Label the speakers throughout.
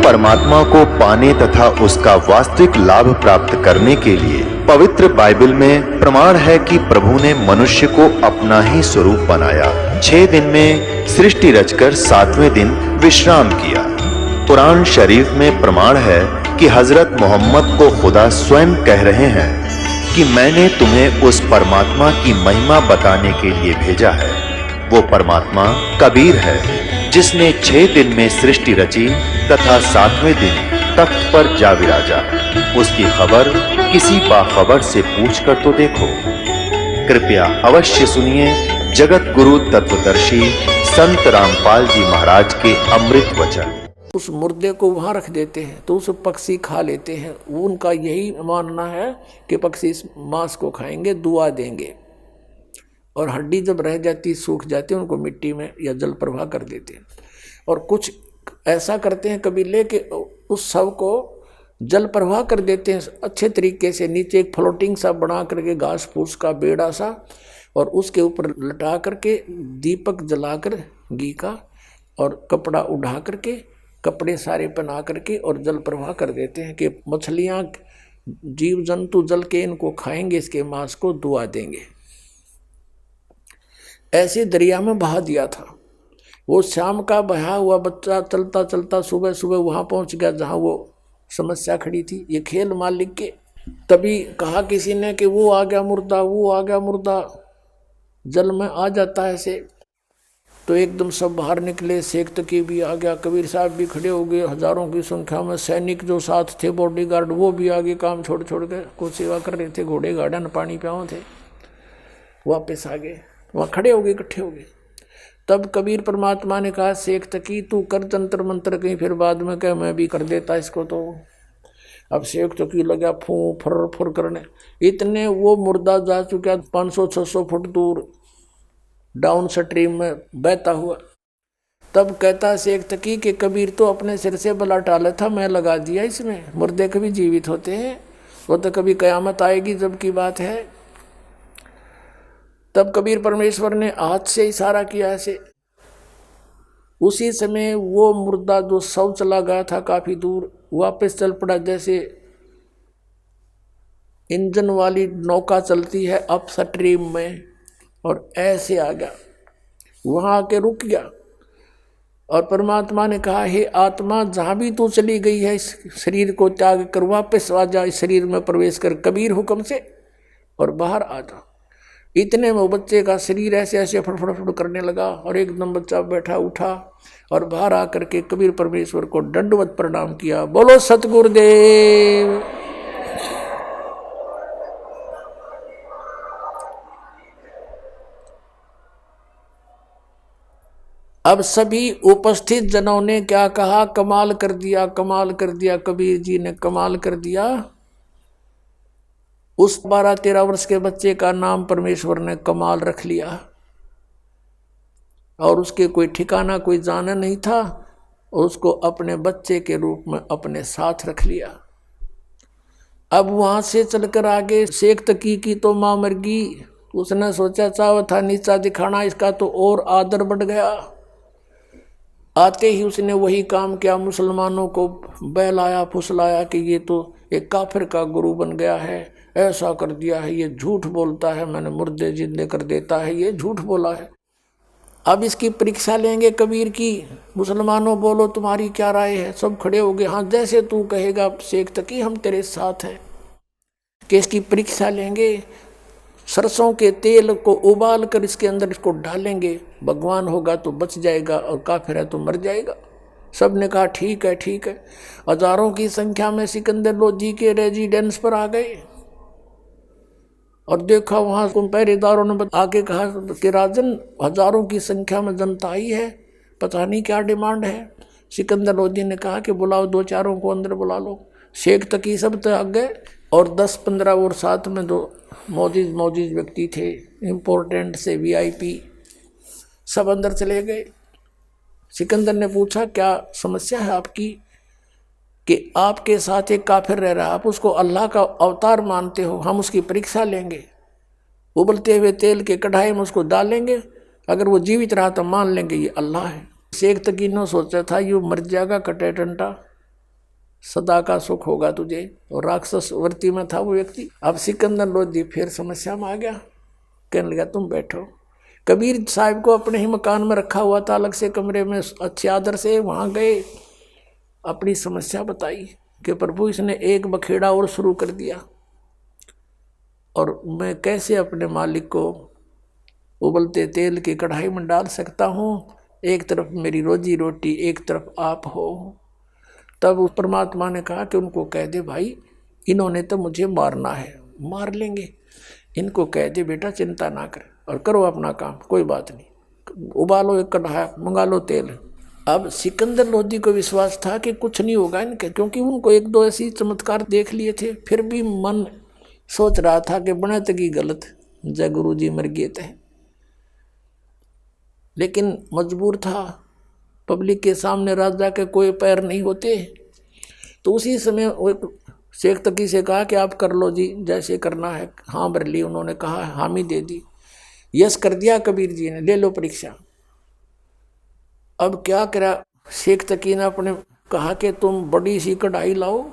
Speaker 1: परमात्मा को पाने तथा उसका वास्तविक लाभ प्राप्त करने के लिए पवित्र बाइबल में प्रमाण है कि प्रभु ने मनुष्य को अपना ही स्वरूप बनाया। 6 दिन में सृष्टि रचकर 7वें दिन विश्राम किया। कुरान शरीफ में प्रमाण है कि हजरत मोहम्मद को खुदा स्वयं कह रहे हैं कि मैंने तुम्हें उस परमात्मा की महिमा बताने के लिए भेजा है। वो परमात्मा कबीर है जिसने 6 दिन में सृष्टि रची तथा 7वें दिन तख्त पर जा विराजा। उसकी खबर किसी बाखबर से पूछ कर तो देखो। कृपया अवश्य सुनिए जगत गुरु तत्वदर्शी संत रामपाल जी महाराज के अमृत वचन।
Speaker 2: उस मुर्दे को वहां रख देते हैं तो उस पक्षी खा लेते हैं। उनका यही मानना है कि पक्षी इस मांस को खाएंगे, दुआ देंगे, और हड्डी जब रह जाती सूख जाती है उनको मिट्टी में या जल प्रवाह कर देते हैं। और कुछ ऐसा करते हैं कबीले के उस शव को जल प्रवाह कर देते हैं अच्छे तरीके से, नीचे एक फ्लोटिंग सा बना करके घास फूस का बेड़ा सा, और उसके ऊपर लटा करके दीपक जलाकर घी का और कपड़ा उड़ा करके कपड़े सारे पहना करके और जल प्रवाह कर देते हैं कि मछलियाँ जीव जंतु जल के इनको खाएंगे, इसके मांस को दुआ देंगे। ऐसे दरिया में बहा दिया था। वो शाम का बहा हुआ बच्चा चलता चलता सुबह सुबह वहाँ पहुँच गया जहाँ वो समस्या खड़ी थी। ये खेल मालिक के। तभी कहा किसी ने कि वो आ गया मुर्दा, वो आ गया मुर्दा, जल में आ जाता है ऐसे। तो एकदम सब बाहर निकले। शेख तकी भी आ गया, कबीर साहब भी खड़े हो गए, हजारों की संख्या में सैनिक जो साथ थे बॉडीगार्ड वो भी आगे काम छोड़ छोड़ के कुछ सेवा कर रहे थे। घोड़े गार्डन पानी प्याओ थे, वापस आ गए, वहाँ खड़े हो गए, इकट्ठे हो गए। तब कबीर परमात्मा ने कहा शेख तकी तू कर जंतर मंत्र, कहीं फिर बाद में कह मैं भी कर देता इसको। तो अब शेख तकी लगा फू फुर फुर करने। इतने वो मुर्दा जा चुका 500-600 फुट दूर डाउन स्ट्रीम में बहता हुआ। तब कहता शेख तकी कि कबीर तो अपने सिर से बला टाला था, मैं लगा दिया इसमें। मुर्दे कभी जीवित होते हैं, वो तो कभी कयामत आएगी जब की बात है। तब कबीर परमेश्वर ने हाथ से इशारा किया ऐसे। उसी समय वो मुर्दा जो शव चला गया था काफी दूर वापस चल पड़ा, जैसे इंजन वाली नौका चलती है अप स्ट्रीम में, और ऐसे आ गया, वहां आके रुक गया। और परमात्मा ने कहा हे आत्मा जहां भी तू चली गई है इस शरीर को त्याग कर वापस आ जा, इस शरीर में प्रवेश कर कबीर हुक्म से और बाहर आ जा। इतने में बच्चे का शरीर ऐसे ऐसे फड़फड़ करने लगा और एकदम बच्चा बैठा उठा और बाहर आकर के कबीर परमेश्वर को दंडवत प्रणाम किया। बोलो सतगुरुदेव। अब सभी उपस्थित जनों ने क्या कहा, कमाल कर दिया, कमाल कर दिया, कबीर जी ने कमाल कर दिया। उस 12-13 वर्ष के बच्चे का नाम परमेश्वर ने कमाल रख लिया, और उसके कोई ठिकाना कोई जाना नहीं था, और उसको अपने बच्चे के रूप में अपने साथ रख लिया। अब वहां से चलकर आगे शेख तकी की तो मां मर गई। उसने सोचा चाव था नीचा दिखाना, इसका तो और आदर बढ़ गया। आते ही उसने वही काम किया, मुसलमानों को बहलाया फुसलाया कि ये तो एक काफिर का गुरु बन गया है, ऐसा कर दिया है, ये झूठ बोलता है, मैंने मुर्दे जिंदे कर देता है, ये झूठ बोला है। अब इसकी परीक्षा लेंगे कबीर की। मुसलमानों बोलो तुम्हारी क्या राय है। सब खड़े हो गए, हाँ जैसे तू कहेगा शेख तकी हम तेरे साथ हैं। कि इसकी परीक्षा लेंगे, सरसों के तेल को उबाल कर इसके अंदर इसको डालेंगे, भगवान होगा तो बच जाएगा और काफिर है तो मर जाएगा। सब ने कहा ठीक है ठीक है। हजारों की संख्या में सिकंदर लोधी के रेजिडेंस पर आ गए और देखा वहां पहरेदारों ने आके कहा कि राजन हजारों की संख्या में जनता आई है, पता नहीं क्या डिमांड है। सिकंदर लोधी ने कहा कि बुलाओ 2-4 को अंदर बुला लो। शेख तकी सब तो आ गए और 10-15 और साथ में 2 मौजूद व्यक्ति थे, इम्पोर्टेंट से VIP, सब अंदर चले गए। सिकंदर ने पूछा क्या समस्या है आपकी, कि आपके साथ एक काफिर रह रहा है, आप उसको अल्लाह का अवतार मानते हो, हम उसकी परीक्षा लेंगे, उबलते हुए तेल के कढ़ाई में उसको डालेंगे, अगर वो जीवित रहा तो मान लेंगे ये अल्लाह है। शेख तकी ने सोचा था ये मर जाएगा कटे टंटा, सदा का सुख होगा तुझे। और राक्षस वृत्ति में था वो व्यक्ति। अब सिकंदर लोधी फिर समस्या में आ गया, कहने लगा तुम बैठो। कबीर साहब को अपने ही मकान में रखा हुआ था, अलग से कमरे में अच्छे आदर से, वहां गए, अपनी समस्या बताई कि प्रभु इसने एक बखेड़ा और शुरू कर दिया और मैं कैसे अपने मालिक को उबलते तेल की कढ़ाई में डाल सकता हूँ, एक तरफ मेरी रोजी रोटी, एक तरफ आप हो। तब उस परमात्मा ने कहा कि उनको कह दे भाई, इन्होंने तो मुझे मारना है, मार लेंगे, इनको कह दे बेटा चिंता ना कर और करो अपना काम, कोई बात नहीं, उबालो एक कढ़ाई, मंगा लो तेल। अब सिकंदर लोधी को विश्वास था कि कुछ नहीं होगा इनके, क्योंकि उनको एक दो ऐसी चमत्कार देख लिए थे। फिर भी मन सोच रहा था कि बने तकी गलत, जय गुरु जी मर गए थे, लेकिन मजबूर था, पब्लिक के सामने राजा के कोई पैर नहीं होते। तो उसी समय वो शेख तकी से कहा कि आप कर लो जी, जैसे करना है। हाँ भर ली, उन्होंने कहा, हामी दे दी, यस कर दिया कबीर जी ने, ले लो परीक्षा। अब क्या करा, शेख तकी ने अपने कहा कि तुम बड़ी सी कढ़ाई लाओ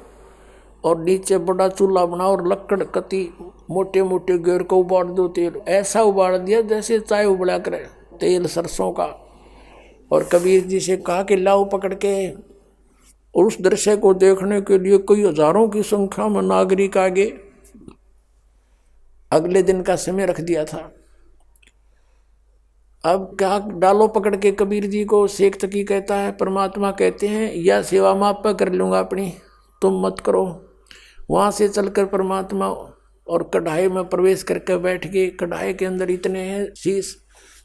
Speaker 2: और नीचे बड़ा चूल्हा बनाओ और लकड़ कती मोटे मोटे घेर को उबाल दो तेल। ऐसा उबाल दिया जैसे चाय उबला करे, तेल सरसों का। और कबीर जी से कहा कि लाओ पकड़ के। और उस दृश्य को देखने के लिए कई हजारों की संख्या में नागरिक आगे। अगले दिन का समय रख दिया था। अब क्या डालो पकड़ के कबीर जी को। शेख तकी कहता है, परमात्मा कहते हैं यह सेवा मैं आप पर कर लूँगा अपनी, तुम मत करो। वहाँ से चलकर परमात्मा और कढ़ाई में प्रवेश करके बैठ गए। कढ़ाई के अंदर इतने हैं, शीश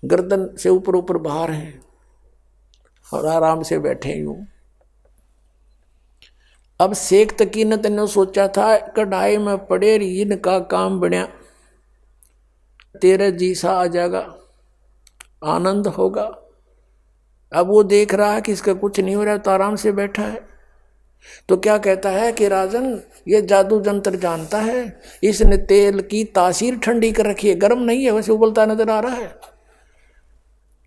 Speaker 2: गर्दन से ऊपर ऊपर बाहर हैं और आराम से बैठे यूं। अब शेख तकी ने तने सोचा था कढ़ाई में पड़े इनका काम बना, तेरे जी सा आ जाएगा, आनंद होगा। अब वो देख रहा है कि इसका कुछ नहीं हो रहा, तो आराम से बैठा है। तो क्या कहता है कि राजन ये जादू जंत्र जानता है, इसने तेल की तासीर ठंडी कर रखी है, गर्म नहीं है, वैसे उबलता नजर आ रहा है।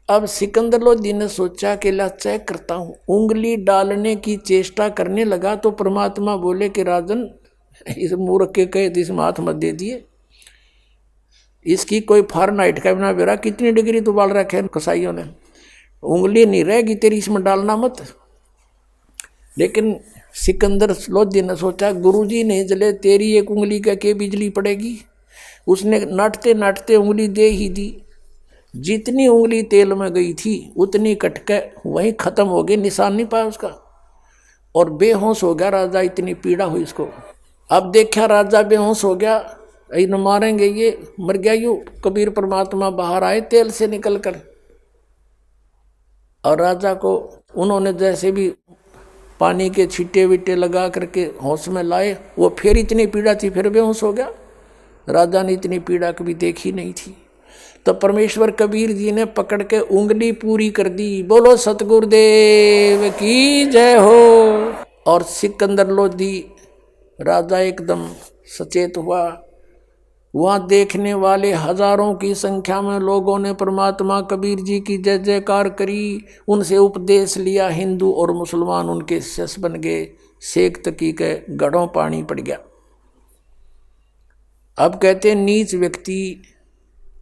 Speaker 2: अब सिकंदर लोधी ने सोचा कि ला चेक करता हूँ, उंगली डालने की चेष्टा करने लगा तो परमात्मा बोले कि राजन इस मूर्ख के कहे इसमें हाथ मत दे दिए, इसकी कोई फारेनहाइट का बिना बेरा कितनी डिग्री तो बाल रखे कसाईयों ने, उंगली नहीं रहेगी तेरी, इसमें डालना मत। लेकिन सिकंदर लोधी ने सोचा गुरुजी नहीं जले, तेरी एक उंगली का के बिजली पड़ेगी। उसने नाटते नाटते उंगली दे ही दी। जितनी उंगली तेल में गई थी उतनी कटके वहीं खत्म हो गई, निशान नहीं पाया उसका, और बेहोश हो गया राजा। इतनी पीड़ा हुई इसको। अब देखा राजा बेहोश हो गया, इन मारेंगे, ये मर गया यूं। कबीर परमात्मा बाहर आए तेल से निकल कर, और राजा को उन्होंने जैसे भी पानी के छींटे विटे लगा करके होश में लाए। वो फिर इतनी पीड़ा थी, फिर बेहोश हो गया। राजा ने इतनी पीड़ा कभी देखी नहीं थी। तो परमेश्वर कबीर जी ने पकड़ के उंगली पूरी कर दी। बोलो सतगुरुदेव की जय हो। और सिकंदर लोधी राजा एकदम सचेत हुआ। वहाँ देखने वाले हजारों की संख्या में लोगों ने परमात्मा कबीर जी की जय जयकार करी, उनसे उपदेश लिया। हिंदू और मुसलमान उनके शिष्य बन गए। शेख तकी के गढ़ों पानी पड़ गया। अब कहते हैं नीच व्यक्ति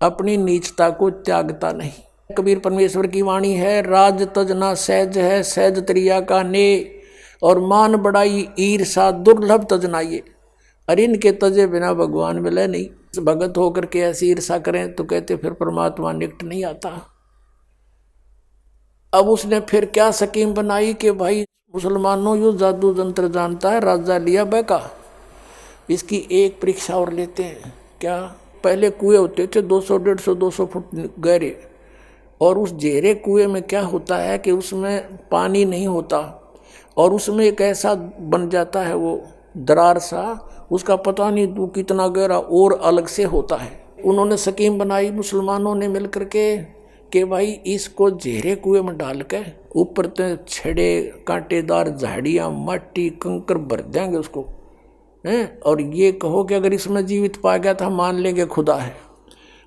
Speaker 2: अपनी नीचता को त्यागता नहीं। कबीर परमेश्वर की वाणी है, राज तजना सहज है, सहज त्रिया का ने, और मान बड़ाई ईर्षा दुर्लभ तजनाइए। अरे इनके तजे बिना भगवान मिले नहीं। भगत होकर के ऐसी ईर्षा करें तो कहते फिर परमात्मा निकट नहीं आता। अब उसने फिर क्या स्कीम बनाई कि भाई मुसलमानों यो जादू जंत्र जानता है, राजा लिया बैका, इसकी एक परीक्षा और लेते हैं। क्या, पहले कुएं होते थे 200 150 200 फुट गहरे, और उस गहरे कुएं में क्या होता है कि उसमें पानी नहीं होता, और उसमें एक ऐसा बन जाता है वो दरार सा, उसका पता नहीं तू कितना गहरा और अलग से होता है। उन्होंने स्कीम बनाई मुसलमानों ने मिलकर के कि भाई इसको गहरे कुएं में डाल के ऊपर से छड़े कांटेदार झाड़ियाँ मट्टी कंकर भर देंगे उसको हैं, और ये कहो कि अगर इसमें जीवित पा गया तो हम मान लेंगे खुदा है।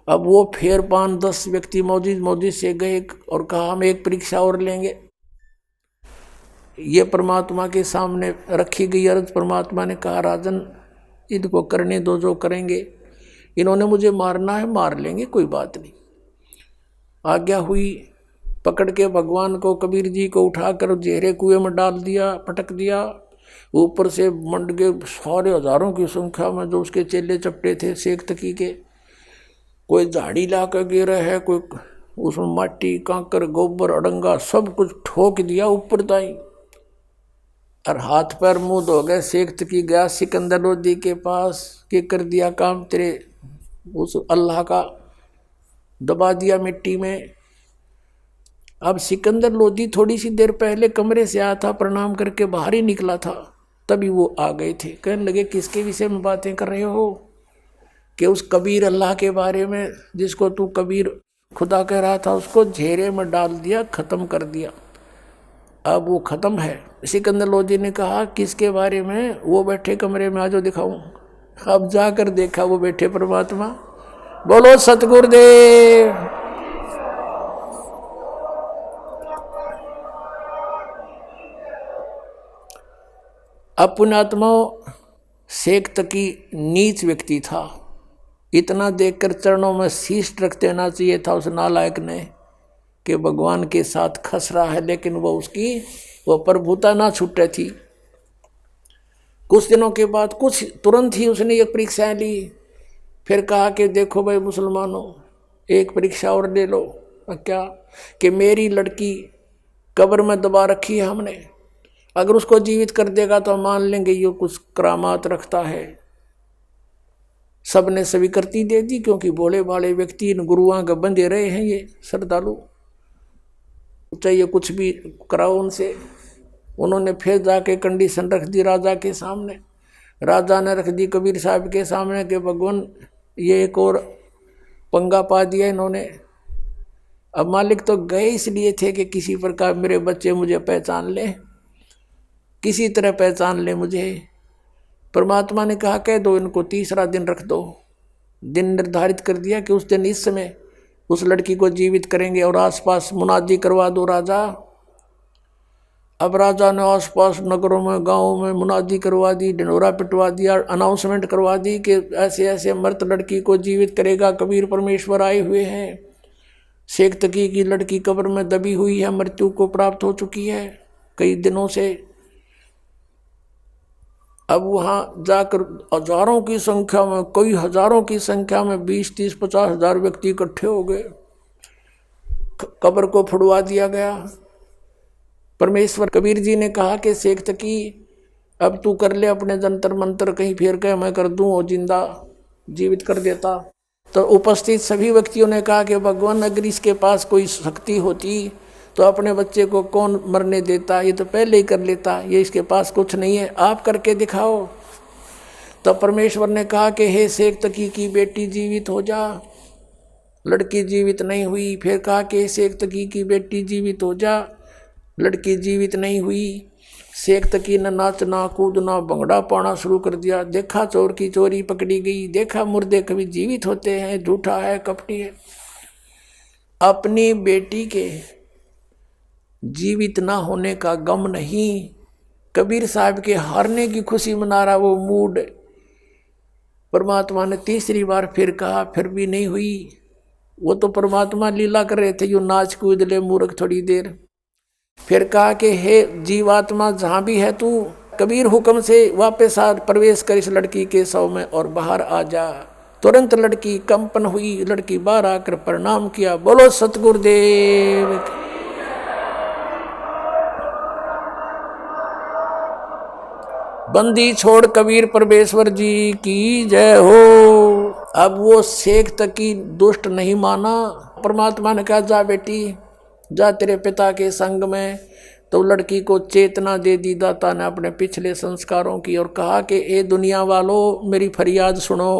Speaker 2: अब वो फिर 5-10 व्यक्ति मौजूद से गए और कहा हम एक परीक्षा और लेंगे। ये परमात्मा के सामने रखी गई अर्ज। परमात्मा ने कहा राजन इनको करने दो जो करेंगे, इन्होंने मुझे मारना है मार लेंगे, कोई बात नहीं। आज्ञा हुई, पकड़ के भगवान को, कबीर जी को उठाकर जेहरे कुएं में डाल दिया, पटक दिया। ऊपर से मंड के सारे हजारों की संख्या में जो उसके चेले चपटे थे शेख तकी के, कोई झाड़ी ला कर गिरा है, कोई उसमें माटी कांकर गोबर अड़ंगा सब कुछ ठोक दिया ऊपर ताई, और हाथ पैर मुंह धो गए। शेख तकी गया सिकंदर लोधी के पास कि कर दिया काम तेरे उस अल्लाह का, दबा दिया मिट्टी में। अब सिकंदर लोधी थोड़ी सी देर पहले कमरे से आया था, प्रणाम करके बाहर ही निकला था, तभी वो आ गए थे। कहने लगे किसके विषय में बातें कर रहे हो? कि उस कबीर अल्लाह के बारे में, जिसको तू कबीर खुदा कह रहा था, उसको झेरे में डाल दिया, खत्म कर दिया, अब वो खत्म है। सिकंदर लोधी ने कहा किसके बारे में? वो बैठे कमरे में, आज दिखाऊं। अब जाकर देखा वो बैठे परमात्मा। बोलो सतगुरुदेव। अब पुण्यात्मा शेख तकी नीच व्यक्ति था, इतना देखकर चरणों में शीश रख देना चाहिए था उस नालायक ने कि भगवान के साथ खस रहा है, लेकिन वो प्रभुता ना छूटे थी। कुछ दिनों के बाद, कुछ तुरंत ही उसने एक परीक्षा ली, फिर कहा कि देखो भाई मुसलमानों, एक परीक्षा और ले लो। क्या? कि मेरी लड़की कब्र में दबा रखी है हमने, अगर उसको जीवित कर देगा तो मान लेंगे ये कुछ करामात रखता है। सबने स्वीकृति दे दी, क्योंकि भोले भाले व्यक्ति इन गुरुओं के बंधे रहे हैं, ये श्रद्धालु, चाहिए कुछ भी कराओ उनसे। उन्होंने फिर जाके कंडीशन रख दी राजा के सामने। राजा ने रख दी कबीर साहब के सामने कि भगवान ये एक और पंगा पा दिया इन्होंने। अब मालिक तो गए इसलिए थे कि किसी प्रकार मेरे बच्चे मुझे पहचान ले, किसी तरह पहचान ले मुझे। परमात्मा ने कहा कह दो इनको, तीसरा दिन रख दो। दिन निर्धारित कर दिया कि उस दिन इस समय उस लड़की को जीवित करेंगे, और आसपास मुनादी करवा दो राजा। अब राजा ने आसपास नगरों में, गांवों में मुनादी करवा दी, ढिंढोरा पिटवा दिया, अनाउंसमेंट करवा दी कि ऐसे ऐसे मृत लड़की को जीवित करेगा कबीर परमेश्वर आए हुए हैं। शेख तकी की लड़की कब्र में दबी हुई है, मृत्यु को प्राप्त हो चुकी है कई दिनों से। अब वहाँ जाकर हजारों की संख्या में, कई हजारों की संख्या में 20, 30, 50 हजार व्यक्ति इकट्ठे हो गए। कब्र को फुड़वा दिया गया। परमेश्वर कबीर जी ने कहा कि शेख तकी अब तू कर ले अपने जंतर मंतर, कहीं फेर के मैं कर दूं और जिंदा जीवित कर देता। तो उपस्थित सभी व्यक्तियों ने कहा कि भगवान अगर इसके पास कोई शक्ति होती तो अपने बच्चे को कौन मरने देता, ये तो पहले ही कर लेता, ये इसके पास कुछ नहीं है, आप करके दिखाओ। तो परमेश्वर ने कहा कि हे शेख तकी की बेटी जीवित हो जा। लड़की जीवित नहीं हुई। फिर कहा कि शेख तकी की बेटी जीवित हो जा। लड़की जीवित नहीं हुई। शेख तकी ने नाचना कूदना भंगड़ा पाना शुरू कर दिया। देखा चोर की चोरी पकड़ी गई, देखा मुर्दे कभी जीवित होते हैं, झूठा है कपटी है। अपनी बेटी के जीवित ना होने का गम नहीं, कबीर साहब के हारने की खुशी मना रहा वो मूड। परमात्मा ने तीसरी बार फिर कहा, फिर भी नहीं हुई। वो तो परमात्मा लीला कर रहे थे, यूं नाच कूद ले मूर्ख थोड़ी देर। फिर कहा कि हे जीवात्मा जहाँ भी है तू, कबीर हुक्म से वापस आ, प्रवेश कर इस लड़की के शव में और बाहर आ जा। तुरंत लड़की कंपन हुई, लड़की बाहर आकर प्रणाम किया। बोलो सतगुरुदेव। बंदी छोड़ कबीर परमेश्वर जी की जय हो। अब वो शेख तकी दुष्ट नहीं माना। परमात्मा ने कहा जा बेटी जा तेरे पिता के संग में। तो लड़की को चेतना दे दी दाता ने अपने पिछले संस्कारों की, और कहा कि ए दुनिया वालों मेरी फरियाद सुनो।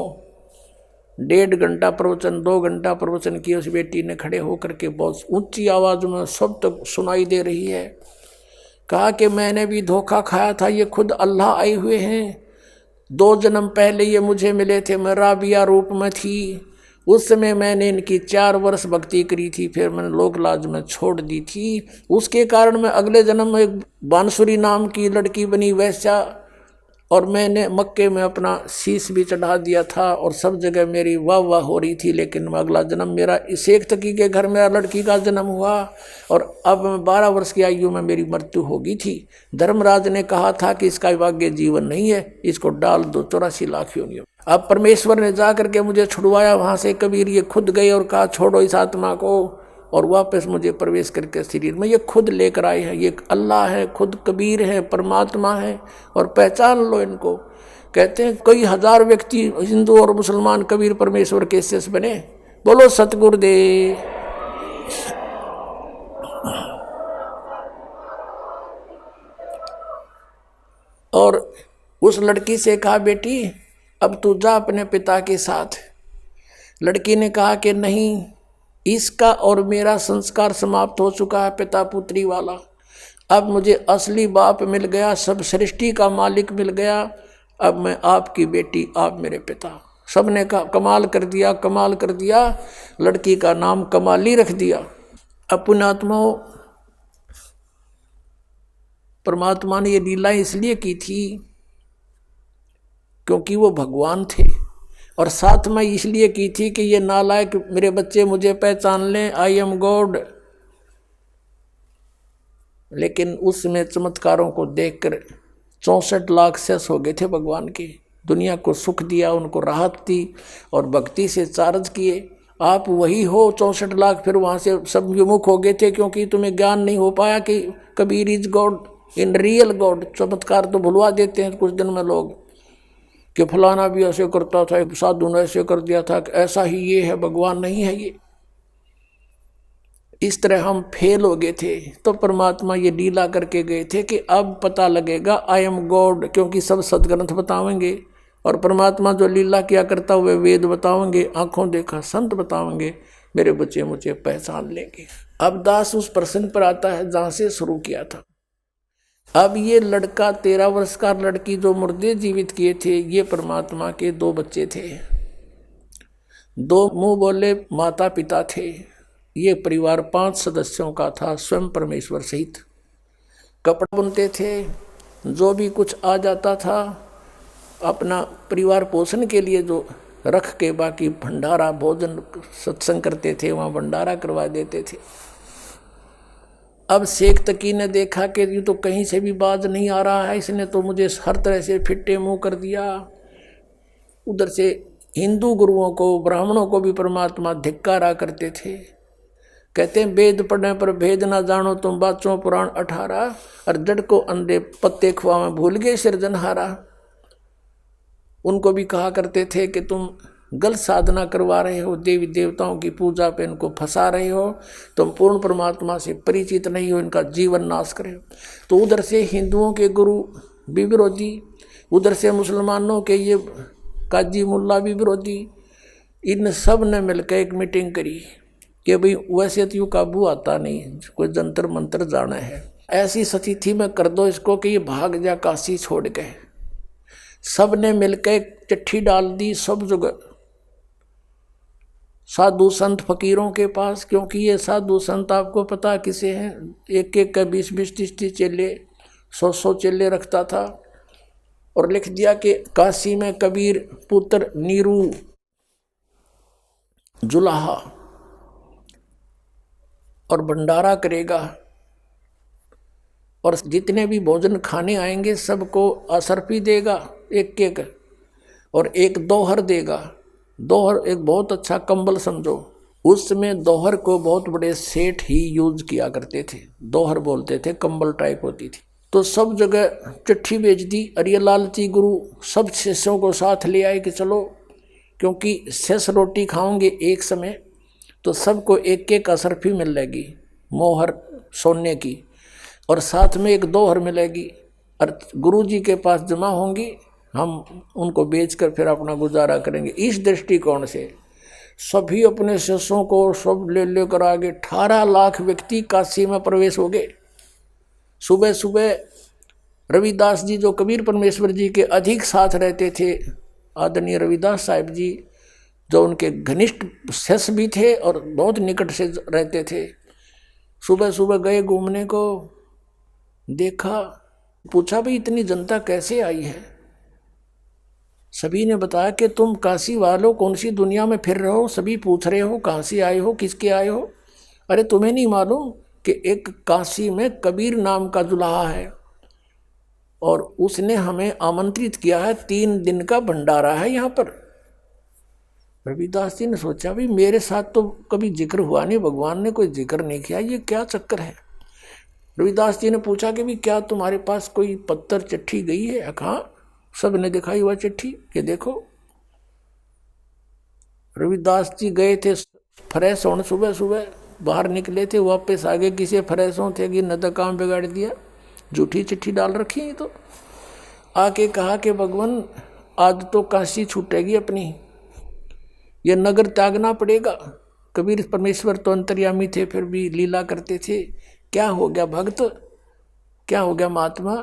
Speaker 2: 1.5 घंटा प्रवचन, 2 घंटा प्रवचन किया उस बेटी ने खड़े होकर के, बहुत ऊंची आवाज में सब तक सुनाई दे रही है। कहा कि मैंने भी धोखा खाया था, ये खुद अल्लाह आए हुए हैं। 2 जन्म पहले ये मुझे मिले थे, मैं राबिया रूप में थी, उस समय मैंने इनकी 4 वर्ष भक्ति करी थी, फिर मैंने लोक लाज में छोड़ दी थी। उसके कारण मैं अगले जन्म में एक बांसुरी नाम की लड़की बनी वैश्या, और मैंने मक्के में अपना शीश भी चढ़ा दिया था और सब जगह मेरी वाह वाह हो रही थी। लेकिन अगला जन्म मेरा शेख तकी के घर में लड़की का जन्म हुआ, और अब मैं 12 वर्ष की आयु में मेरी मृत्यु हो गई थी। धर्मराज ने कहा था कि इसका भाग्य जीवन नहीं है, इसको डाल दो 84 लाख योनियों। अब परमेश्वर ने जा करके मुझे छुड़वाया वहाँ से। कबीर ये खुद गए और कहा छोड़ो इस आत्मा को, और वापस मुझे प्रवेश करके शरीर में ये खुद लेकर आए हैं। ये अल्लाह है, खुद कबीर है, परमात्मा है, और पहचान लो इनको। कहते हैं कई हजार व्यक्ति हिंदू और मुसलमान कबीर परमेश्वर के शिष्य बने। बोलो सतगुरुदेव। और उस लड़की से कहा बेटी अब तू जा अपने पिता के साथ। लड़की ने कहा कि नहीं, इसका और मेरा संस्कार समाप्त हो चुका है पिता पुत्री वाला। अब मुझे असली बाप मिल गया, सब सृष्टि का मालिक मिल गया। अब मैं आपकी बेटी, आप मेरे पिता। सबने कहा कमाल कर दिया, कमाल कर दिया। लड़की का नाम कमाली रख दिया। अब पुण्यात्मा परमात्मा ने ये लीला इसलिए की थी क्योंकि वो भगवान थे, और साथ में इसलिए की थी कि ये नालायक मेरे बच्चे मुझे पहचान लें, आई एम गॉड। लेकिन उसमें चमत्कारों को देखकर 64 लाख शेष हो गए थे भगवान के। दुनिया को सुख दिया, उनको राहत दी, और भक्ति से चार्ज किए। आप वही हो 64 लाख, फिर वहाँ से सब विमुख हो गए थे क्योंकि तुम्हें ज्ञान नहीं हो पाया कि Kabir is God in real God. चमत्कार तो भुलवा देते हैं कुछ दिन में लोग कि फलाना भी ऐसे करता था, एक साधु ने ऐसे कर दिया था, कि ऐसा ही ये है, भगवान नहीं है ये। इस तरह हम फेल हो गए थे। तो परमात्मा ये लीला करके गए थे कि अब पता लगेगा आई एम गॉड, क्योंकि सब सदग्रंथ बतावेंगे, और परमात्मा जो लीला किया करता हुए वेद बतावेंगे, आंखों देखा संत बतावेंगे, मेरे बच्चे मुझे पहचान लेंगे। अब दास उस प्रश्न पर आता है जहाँ से शुरू किया था। अब ये लड़का 13 वर्ष का, लड़की जो मुर्दे जीवित किए थे, ये परमात्मा के 2 बच्चे थे। 2 मुंह बोले माता पिता थे। ये परिवार 5 सदस्यों का था, स्वयं परमेश्वर सहित। कपड़ा बुनते थे, जो भी कुछ आ जाता था अपना परिवार पोषण के लिए जो रख के, बाकी भंडारा भोजन सत्संग करते थे, वहाँ भंडारा करवा देते थे। अब शेख तकी ने देखा कि ये तो कहीं से भी बाज नहीं आ रहा है, इसने तो मुझे हर तरह से फिट्टे मुंह कर दिया। उधर से हिंदू गुरुओं को, ब्राह्मणों को भी परमात्मा धिक्कारा करते थे। कहते हैं वेद पढ़ने पर भेद ना जानो तुम बाचों पुराण 18, और जड़ को अंधे पत्ते खुआ में भूल गए सिरजनहारा। उनको भी कहा करते थे कि तुम गलत साधना करवा रहे हो, देवी देवताओं की पूजा पे इनको फंसा रहे हो, तुम पूर्ण परमात्मा से परिचित नहीं हो, इनका जीवन नाश करे। तो उधर से हिंदुओं के गुरु भी विरोधी, उधर से मुसलमानों के ये काजी मुल्ला भी विरोधी। इन सब ने मिलकर एक मीटिंग करी कि भाई वैसे तो काबू आता नहीं, कोई जंतर मंत्र जाना है, ऐसी स्थिति में कर दो इसको कि ये भाग जा काशी छोड़ गए। सब ने मिलकर चिट्ठी डाल दी सब जगह, साधु संत फकीरों के पास, क्योंकि ये साधु संत आपको पता किसे हैं, एक एक का 20-20 30 चेले, 100 चेले रखता था। और लिख दिया कि काशी में कबीर पुत्र नीरू जुलाहा और भंडारा करेगा, और जितने भी भोजन खाने आएंगे सबको असरफी देगा एक एक, और एक दोहर देगा। दोहर एक बहुत अच्छा कंबल समझो। उस समय दोहर को बहुत बड़े सेठ ही यूज किया करते थे, दोहर बोलते थे, कंबल टाइप होती थी। तो सब जगह चिट्ठी भेज दी। और ये लालची गुरु सब शिष्यों को साथ ले आए कि चलो, क्योंकि शेष रोटी खाओगे एक समय तो सबको एक एक असरफी मिलेगी, मोहर सोने की, और साथ में एक दोहर मिलेगी, और गुरुजी के पास जमा होंगी, हम उनको बेचकर फिर अपना गुजारा करेंगे। इस दृष्टिकोण से सभी अपने शिष्यों को सब ले लेकर आगे 18 लाख व्यक्ति काशी में प्रवेश हो गए। सुबह सुबह रविदास जी जो कबीर परमेश्वर जी के अधिक साथ रहते थे, आदरणीय रविदास साहिब जी, जो उनके घनिष्ठ शिष्य भी थे और बहुत निकट से रहते थे। सुबह सुबह गए घूमने को, देखा, पूछा भाई इतनी जनता कैसे आई है। सभी ने बताया कि तुम काशी वालों कौन सी दुनिया में फिर रहे हो, सभी पूछ रहे हो कहाँ से आए हो, किसके आए हो। अरे तुम्हें नहीं मालूम कि एक काशी में कबीर नाम का दुल्हा है और उसने हमें आमंत्रित किया है, 3 दिन का भंडारा है यहाँ पर। रविदास जी ने सोचा भी मेरे साथ तो कभी जिक्र हुआ नहीं, भगवान ने कोई जिक्र नहीं किया, ये क्या चक्कर है। रविदास जी ने पूछा कि भी क्या तुम्हारे पास कोई पत्थर चिट्ठी गई है। हाँ, सब ने दिखाई हुआ चिट्ठी कि देखो। रविदास जी गए थे फ्रेश होने, सुबह सुबह बाहर निकले थे, वापस आगे किसी फ्रेश थे कि न तो काम बिगाड़ दिया, झूठी चिट्ठी डाल रखी है। तो आके कहा कि भगवान आज तो काशी छूटेगी अपनी, ये नगर त्यागना पड़ेगा। कबीर परमेश्वर तो अंतर्यामी थे, फिर भी लीला करते थे। क्या हो गया भक्त, क्या हो गया महात्मा,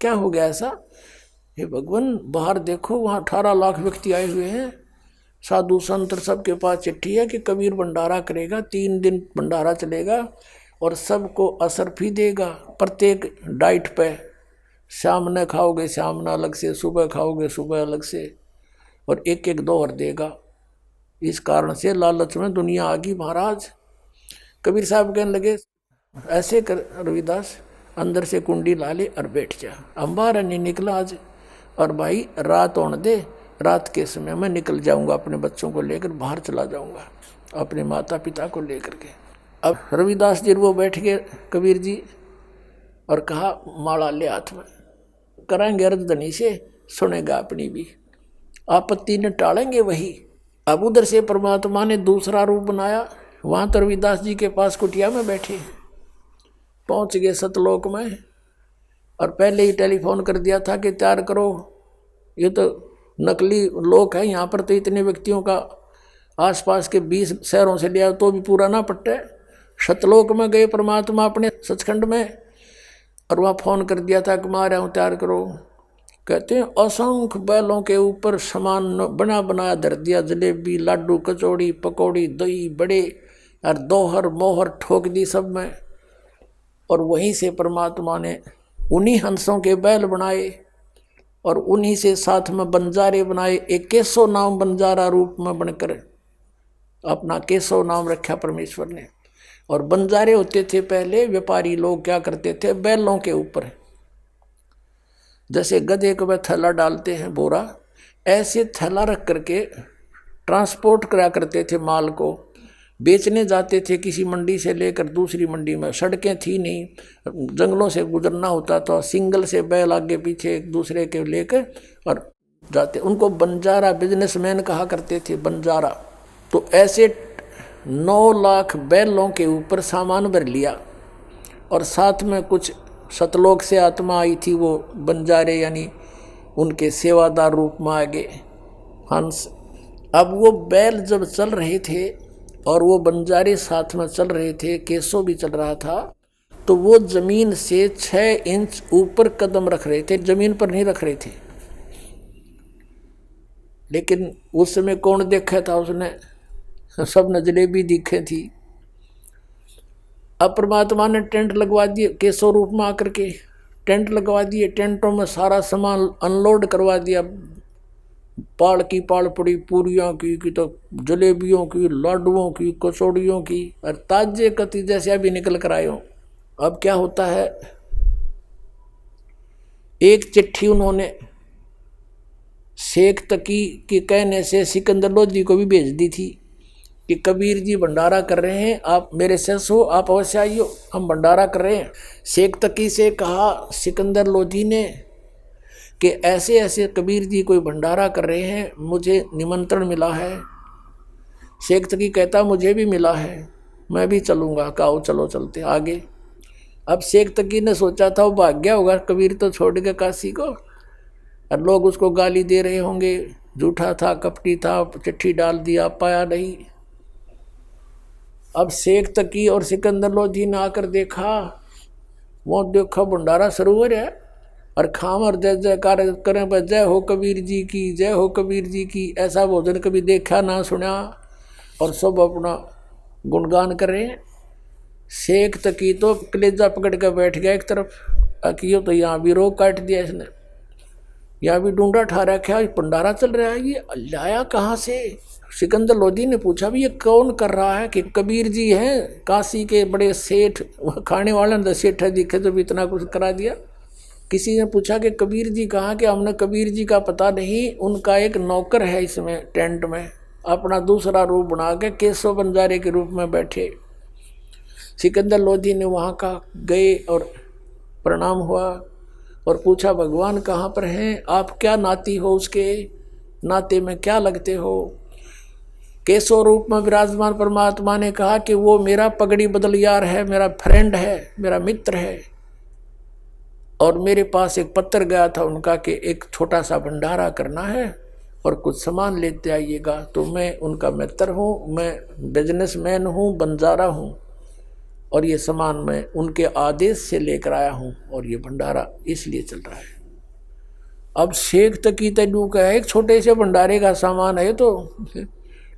Speaker 2: क्या हो गया ऐसा। हे भगवान बाहर देखो, वहाँ 18 लाख व्यक्ति आए हुए हैं, साधु संत सबके पास चिट्ठी है कि कबीर भंडारा करेगा, 3 दिन भंडारा चलेगा और सबको असर भी देगा। प्रत्येक डाइट पे, शाम ने खाओगे शाम ने अलग से, सुबह खाओगे सुबह अलग से, और एक एक दोहर देगा। इस कारण से लालच में दुनिया आ गई महाराज। कबीर साहब कहने लगे ऐसे कर रविदास, अंदर से कुंडी ला ले और बैठ जा। अंबार नहीं निकला आज, और भाई रात होने दे, रात के समय मैं निकल जाऊंगा, अपने बच्चों को लेकर बाहर चला जाऊंगा, अपने माता पिता को लेकर के। अब रविदास जी वो बैठ गए कबीर जी और कहा माला ले हाथ में, कराएंगे अर्धधनी से, सुनेगा अपनी भी, आपत्ति न टालेंगे वही। अब उधर से परमात्मा ने दूसरा रूप बनाया, वहाँ तो रविदास जी के पास कुटिया में बैठे, पहुँच गए सतलोक में, और पहले ही टेलीफोन कर दिया था कि तैयार करो, ये तो नकली लोक है, यहाँ पर तो इतने व्यक्तियों का आसपास के 20 शहरों से लिया तो भी पूरा ना पट्टे। सतलोक में गए परमात्मा अपने सचखंड में, और वहाँ फोन कर दिया था कि मैं आ रहा हूँ तैयार करो। कहते हैं असंख्य बैलों के ऊपर सामान बना बनाया धर दिया, जलेबी लाडू कचौड़ी पकौड़ी दही बड़े और दोहर मोहर ठोक दी सब में। और वहीं से परमात्मा ने उन्हीं हंसों के बैल बनाए और उन्हीं से साथ में बंजारे बनाए। एक केशव नाम बंजारा रूप में बनकर अपना केशव नाम रखा परमेश्वर ने। और बंजारे होते थे पहले व्यापारी लोग, क्या करते थे बैलों के ऊपर, जैसे गधे को वह थैला डालते हैं बोरा, ऐसे थैला रख करके ट्रांसपोर्ट करा करते थे माल को, बेचने जाते थे किसी मंडी से लेकर दूसरी मंडी में। सड़कें थी नहीं, जंगलों से गुजरना होता था, सिंगल से बैल आगे पीछे एक दूसरे के लेकर और जाते। उनको बंजारा बिजनेसमैन कहा करते थे, बंजारा। तो ऐसे 9 लाख बैलों के ऊपर सामान भर लिया, और साथ में कुछ सतलोक से आत्मा आई थी, वो बंजारे यानी उनके सेवादार रूप में आ गए हंस। अब वो बैल जब चल रहे थे और वो बंजारे साथ में चल रहे थे, केसो भी चल रहा था, तो वो जमीन से 6 इंच ऊपर कदम रख रहे थे, जमीन पर नहीं रख रहे थे। लेकिन उस समय कौन देखा था उसने, सबने जलेबी दिखे थी। अब परमात्मा ने टेंट लगवा दिए, केसो रूप में आकर के टेंट लगवा दिए, टेंटों में सारा सामान अनलोड करवा दिया। पाड़ की पाड़ पड़ी, पूरियों की तो जलेबियों की, लाडुओं की, कचौड़ियों की, और ताजे कति जैसे अभी निकल कर आए हो। अब क्या होता है, एक चिट्ठी उन्होंने शेख तकी के कहने से सिकंदर लोधी को भी भेज दी थी कि कबीर जी भंडारा कर रहे हैं, आप मेरे शिष्य हो, आप अवश्य आइयो, हम भंडारा कर रहे हैं। शेख तकी से कहा सिकंदर लोधी ने कि ऐसे ऐसे कबीर जी कोई भंडारा कर रहे हैं, मुझे निमंत्रण मिला है। शेख तकी कहता मुझे भी मिला है, मैं भी चलूँगा। कहो चलो चलते आगे। अब शेख तकी ने सोचा था वो भाग गया होगा, कबीर तो छोड़ गया काशी को, और लोग उसको गाली दे रहे होंगे, झूठा था, कपटी था, चिट्ठी डाल दिया, पाया नहीं। अब शेख तकी और सिकंदर लोधी ने आकर देखा, वो देखा भंडारा सरोवर है, और खाम और जय जयकार करें, पर जय हो कबीर जी की, जय हो कबीर जी की। ऐसा भोजन कभी देखा ना सुना। और सब अपना गुणगान करें। शेख तकी तो कलेजा पकड़ कर बैठ गया एक तरफ, अकियो तो यहाँ भी रोक काट दिया इसने, यहाँ भी ढूंढा ठा रखा, भंडारा चल रहा है, ये लाया कहाँ से। सिकंदर लोधी ने पूछा भी ये कौन कर रहा है, कि कबीर जी हैं काशी के बड़े सेठ, खाने वाले ने सेठ है दिखे तो भी इतना कुछ करा दिया। किसी ने पूछा कि कबीर जी कहाँ, कि हमने कबीर जी का पता नहीं, उनका एक नौकर है इसमें टेंट में, अपना दूसरा रूप बना के केशव बंजारे के रूप में बैठे। सिकंदर लोधी ने वहाँ का गए और प्रणाम हुआ और पूछा भगवान कहाँ पर हैं, आप क्या नाती हो, उसके नाते में क्या लगते हो। केशव रूप में विराजमान परमात्मा ने कहा कि वो मेरा पगड़ी बदलियार है, मेरा फ्रेंड है, मेरा मित्र है। और मेरे पास एक पत्र गया था उनका कि एक छोटा सा भंडारा करना है और कुछ सामान लेते आइएगा। तो मैं उनका मित्र हूँ, मैं बिजनेसमैन हूँ, बंजारा हूँ, और ये सामान मैं उनके आदेश से लेकर आया हूँ, और ये भंडारा इसलिए चल रहा है। अब शेख तकी तनु का है, एक छोटे से भंडारे का सामान है, तो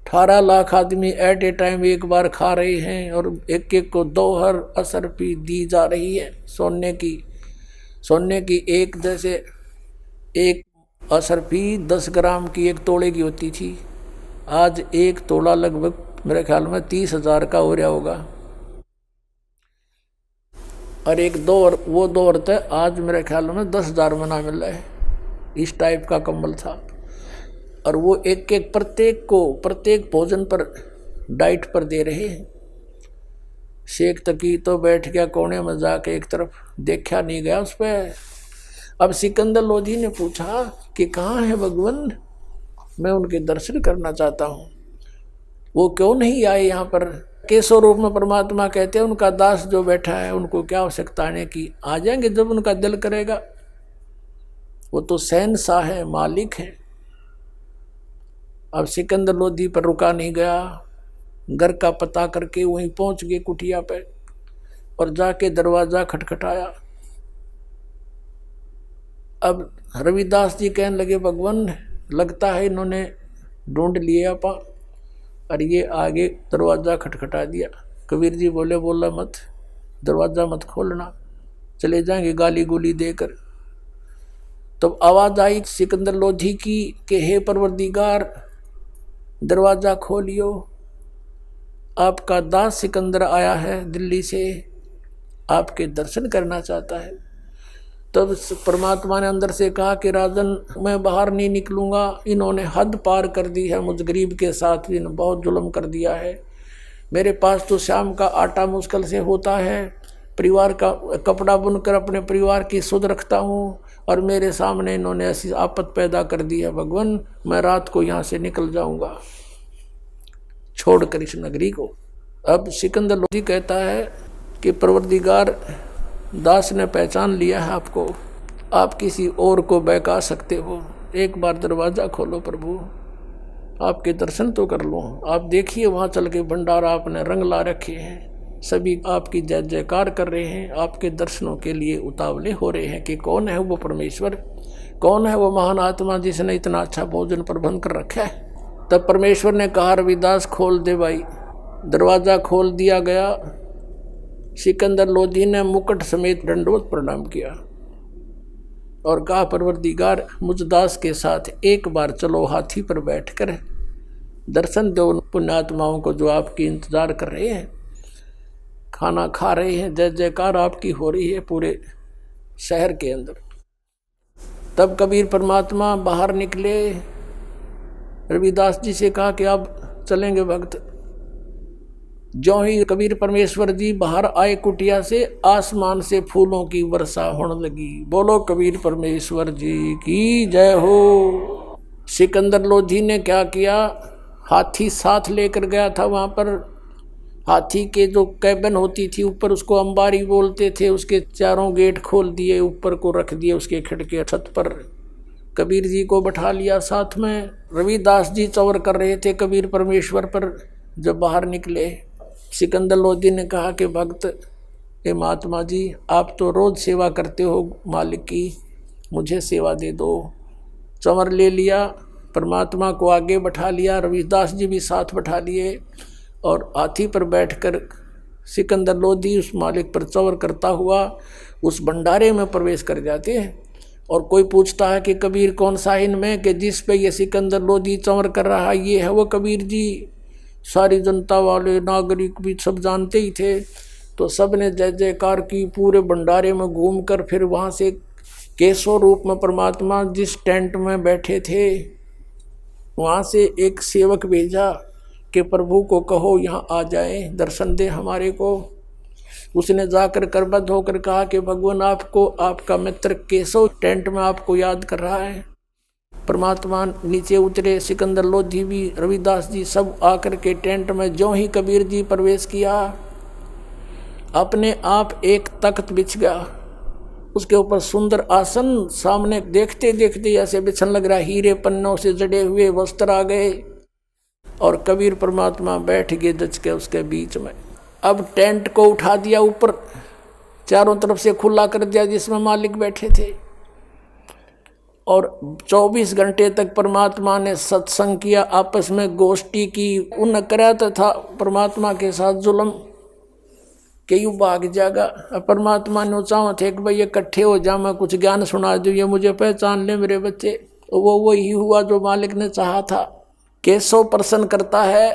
Speaker 2: 18 लाख आदमी एट ए टाइम एक बार खा रहे हैं, और एक एक को 2 हर असरफी दी जा रही है सोने की एक, जैसे एक असरफी 10 ग्राम की 1 तोले की होती थी, आज 1 तोला लगभग मेरे ख्याल में 30,000 का हो रहा होगा। और एक दौर, वो दौर था, आज मेरे ख्याल में 10,000 में ना मिल रहा है, इस टाइप का कंबल था। और वो एक एक प्रत्येक भोजन पर डाइट पर दे रहे हैं। शेख तकी तो बैठ गया कोने में जाके एक तरफ, देखा नहीं गया उस पर। अब सिकंदर लोधी ने पूछा कि कहाँ है भगवान, मैं उनके दर्शन करना चाहता हूँ, वो क्यों नहीं आए यहाँ पर। केशव रूप में परमात्मा कहते हैं उनका दास जो बैठा है, उनको क्या आवश्यकता आने की, आ जाएंगे जब उनका दिल करेगा। वो तो शहंशाह है, मालिक है। अब सिकंदर लोधी पर रुका नहीं गया, घर का पता करके वहीं पहुंच गए कुटिया पे, और जाके दरवाजा खटखटाया। अब रविदास जी कहने लगे भगवान लगता है इन्होंने ढूंढ लिए आपा, और ये आगे दरवाजा खटखटा दिया। कबीर जी बोले बोला मत, दरवाजा मत खोलना, चले जाएंगे गाली गुली देकर। तब आवाज आई सिकंदर लोधी की कि हे परवरदिगार दरवाजा खोलियो, आपका दास सिकंदर आया है दिल्ली से, आपके दर्शन करना चाहता है। तब परमात्मा ने अंदर से कहा कि राजन मैं बाहर नहीं निकलूंगा, इन्होंने हद पार कर दी है, मुझ गरीब के साथ इन्होंने बहुत जुल्म कर दिया है। मेरे पास तो शाम का आटा मुश्किल से होता है, परिवार का कपड़ा बुनकर अपने परिवार की सुध रखता हूँ, और मेरे सामने इन्होंने ऐसी आफत पैदा कर दी है। भगवान मैं रात को यहाँ से निकल जाऊँगा छोड़कर इस नगरी को। अब सिकंदर लोधी कहता है कि परवरदिगार दास ने पहचान लिया है आपको, आप किसी और को बहका सकते हो, एक बार दरवाज़ा खोलो प्रभु, आपके दर्शन तो कर लो। आप देखिए वहाँ चल के भंडारा आपने रंग ला रखे हैं, सभी आपकी जय जयकार कर रहे हैं, आपके दर्शनों के लिए उतावले हो रहे हैं कि कौन है वो परमेश्वर, कौन है वो महान आत्मा जिसने इतना अच्छा भोजन प्रबंध कर रखा है। तब परमेश्वर ने कहा रविदास खोल दे भाई। दरवाज़ा खोल दिया गया। सिकंदर लोधी ने मुकुट समेत दंडवत प्रणाम किया और कहा परवरदिगार मुझ दास के साथ एक बार चलो, हाथी पर बैठकर दर्शन दो उन पुण्यात्माओं को जो आपकी इंतजार कर रहे हैं, खाना खा रहे हैं, जय जयकार आपकी हो रही है पूरे शहर के अंदर। तब कबीर परमात्मा बाहर निकले, रविदास जी से कहा कि अब चलेंगे भक्त। जो ही कबीर परमेश्वर जी बाहर आए कुटिया से, आसमान से फूलों की वर्षा होने लगी। बोलो कबीर परमेश्वर जी की जय हो। सिकंदर लोधी ने क्या किया, हाथी साथ लेकर गया था। वहाँ पर हाथी के जो कैबिन होती थी ऊपर, उसको अंबारी बोलते थे, उसके चारों गेट खोल दिए, ऊपर को रख दिए उसके खिड़के छत पर। कबीर जी को बैठा लिया साथ में। रविदास जी चौर कर रहे थे कबीर परमेश्वर पर। जब बाहर निकले, सिकंदर लोधी ने कहा कि भक्त हे महात्मा जी, आप तो रोज सेवा करते हो मालिक की, मुझे सेवा दे दो। चंवर ले लिया, परमात्मा को आगे बैठा लिया, रविदास जी भी साथ बैठा लिए और हाथी पर बैठकर सिकंदर लोधी उस मालिक पर चंवर करता हुआ उस भंडारे में प्रवेश कर जाते हैं। और कोई पूछता है कि कबीर कौन सा इनमें कि जिस पे ये सिकंदर लोधी चंवर कर रहा है ये है वो कबीर जी। सारी जनता वाले नागरिक भी सब जानते ही थे। तो सब ने जय जयकार की, पूरे भंडारे में घूमकर फिर वहाँ से केशव रूप में परमात्मा जिस टेंट में बैठे थे वहाँ से एक सेवक भेजा कि प्रभु को कहो यहाँ आ जाए, दर्शन दे हमारे को। उसने जाकर करबद्ध होकर कहा कि भगवान आपको, आपका मित्र केशव टेंट में आपको याद कर रहा है। परमात्मा नीचे उतरे, सिकंदर लोधी भी, रविदास जी सब आकर के टेंट में ज्यों ही कबीर जी प्रवेश किया अपने आप एक तख्त बिछ गया, उसके ऊपर सुंदर आसन, सामने देखते देखते ऐसे बिछन लग रहा, हीरे पन्नों से जड़े हुए वस्त्र आ गए और कबीर परमात्मा बैठ गए जच के उसके बीच में। अब टेंट को उठा दिया ऊपर, चारों तरफ से खुला कर दिया जिसमें मालिक बैठे थे और 24 घंटे तक परमात्मा ने सत्संग किया, आपस में गोष्ठी की। उन करा था परमात्मा के साथ जुल्म कि यूँ भाग जाएगा। अब परमात्मा ने चाहा थे कि भाई ये इकट्ठे हो जा, मैं कुछ ज्ञान सुना दूँ, ये मुझे पहचान ले मेरे बच्चे। वो वही हुआ जो मालिक ने चाहा था। केशव प्रसन्न करता है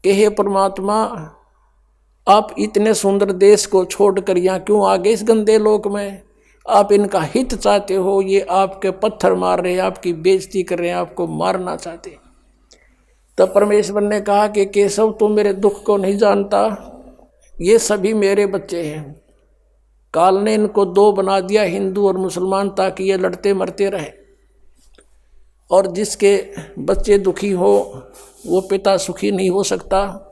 Speaker 2: कि हे परमात्मा आप इतने सुंदर देश को छोड़कर यहाँ क्यों आ गए इस गंदे लोक में? आप इनका हित चाहते हो, ये आपके पत्थर मार रहे हैं, आपकी बेइज्जती कर रहे हैं, आपको मारना चाहते। तब परमेश्वर ने कहा कि केशव तुम मेरे दुख को नहीं जानता, ये सभी मेरे बच्चे हैं। काल ने इनको दो बना दिया, हिंदू और मुसलमान, ताकि ये लड़ते मरते रहे और जिसके बच्चे दुखी हो वो पिता सुखी नहीं हो सकता।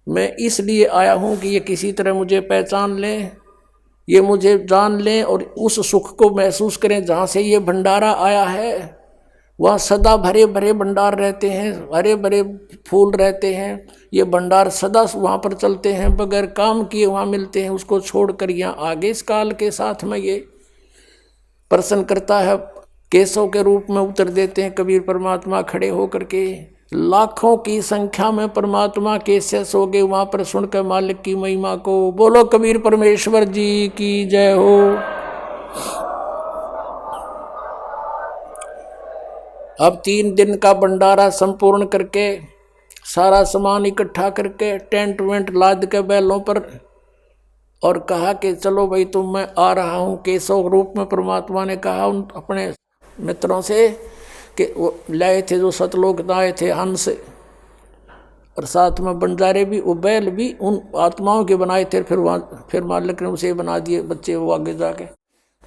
Speaker 2: मैं इसलिए आया हूँ कि ये किसी तरह मुझे पहचान लें, ये मुझे जान लें और उस सुख को महसूस करें जहाँ से ये भंडारा आया है। वहाँ सदा भरे भरे भंडार रहते हैं, हरे भरे फूल रहते हैं, ये भंडार सदा वहाँ पर चलते हैं, बगैर काम किए वहाँ मिलते हैं। उसको छोड़कर यहाँ आगे इस काल के साथ में ये प्रसन्न करता है। केशव के रूप में उतर देते हैं कबीर परमात्मा खड़े होकर के। लाखों की संख्या में परमात्मा कैसे सो गए वहाँ पर सुनकर मालिक की महिमा को। बोलो कबीर परमेश्वर जी की जय हो। अब 3 दिन का भंडारा संपूर्ण करके सारा सामान इकट्ठा करके टेंट वेंट लाद के बैलों पर और कहा कि चलो भाई तुम, मैं आ रहा हूँ। केशव रूप में परमात्मा ने कहा उन अपने मित्रों से कि वो लाए थे जो सतलोक आए थे हंस और साथ में बंजारे भी, वो बैल भी उन आत्माओं के बनाए थे। फिर मालिक ने उसे बना दिए बच्चे वो आगे जाके।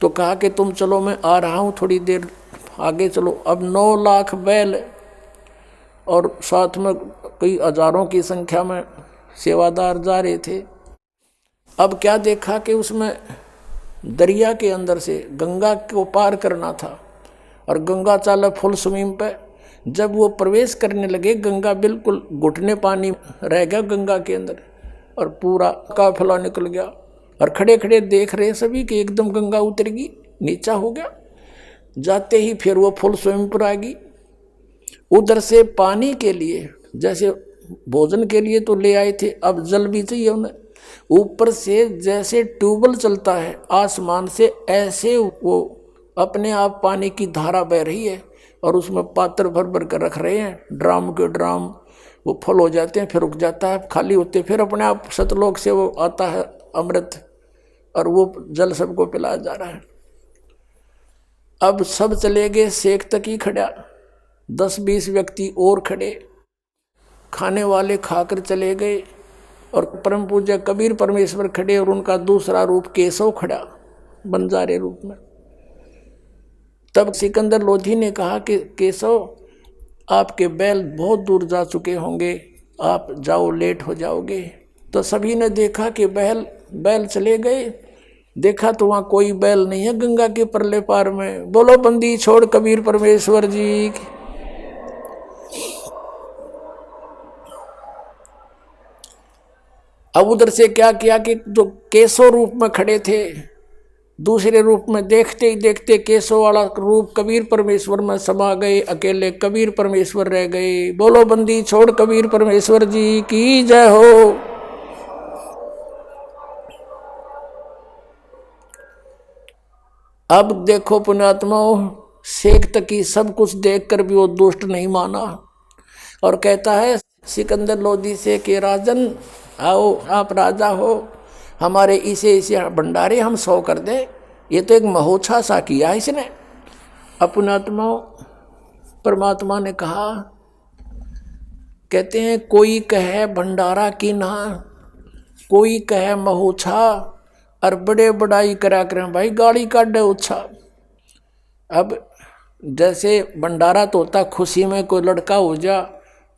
Speaker 2: तो कहा कि तुम चलो मैं आ रहा हूँ, थोड़ी देर आगे चलो। अब 9 लाख बैल और साथ में कई हजारों की संख्या में सेवादार जा रहे थे। अब क्या देखा कि उसमें दरिया के अंदर से गंगा को पार करना था और गंगा चाला फुल स्विम पे। जब वो प्रवेश करने लगे गंगा बिल्कुल घुटने पानी रह गया गंगा के अंदर और पूरा काफिला निकल गया और खड़े खड़े देख रहे सभी कि एकदम गंगा उतरेगी, नीचा हो गया। जाते ही फिर वो फुल स्विम पर आ गई। उधर से पानी के लिए, जैसे भोजन के लिए तो ले आए थे, अब जल भी चाहिए उन्हें। ऊपर से जैसे ट्यूबवेल चलता है आसमान से, ऐसे वो अपने आप पानी की धारा बह रही है और उसमें पात्र भर भर कर रख रहे हैं, ड्राम के ड्राम। वो फुल हो जाते हैं, फिर रुक जाता है, खाली होते, फिर अपने आप सतलोक से वो आता है अमृत और वो जल सबको पिलाया जा रहा है। अब सब चले गए, शेख तक ही खड़ा, 10-20 व्यक्ति और खड़े, खाने वाले खाकर चले गए और परम पूज्य कबीर परमेश्वर खड़े और उनका दूसरा रूप केशव खड़ा बंजारे रूप में। तब सिकंदर लोधी ने कहा कि केशव आपके बैल बहुत दूर जा चुके होंगे, आप जाओ, लेट हो जाओगे। तो सभी ने देखा कि बैल चले गए। देखा तो वहाँ कोई बैल नहीं है गंगा के परले पार में। बोलो बंदी छोड़ कबीर परमेश्वर जी। अब उधर से क्या किया कि जो केशव रूप में खड़े थे दूसरे रूप में देखते ही देखते केशव वाला रूप कबीर परमेश्वर में समा गए, अकेले कबीर परमेश्वर रह गए। बोलो बंदी छोड़ कबीर परमेश्वर जी की जय हो। अब देखो पुण्यात्माओं, शेख तकी सब कुछ देखकर भी वो दुष्ट नहीं माना और कहता है सिकंदर लोदी से कि राजन आओ, आप राजा हो, हमारे इसे भंडारे हम 100 कर दे। ये तो एक महोत्सव सा किया इसने। पुण्यात्माओं, परमात्मा ने कहा, कहते हैं कोई कहे भंडारा की ना, कोई कहे महोत्सव, और बड़े बड़ाई करा करें भाई गाड़ी काटे उत्साह। अब जैसे भंडारा तो होता खुशी में, कोई लड़का हो जा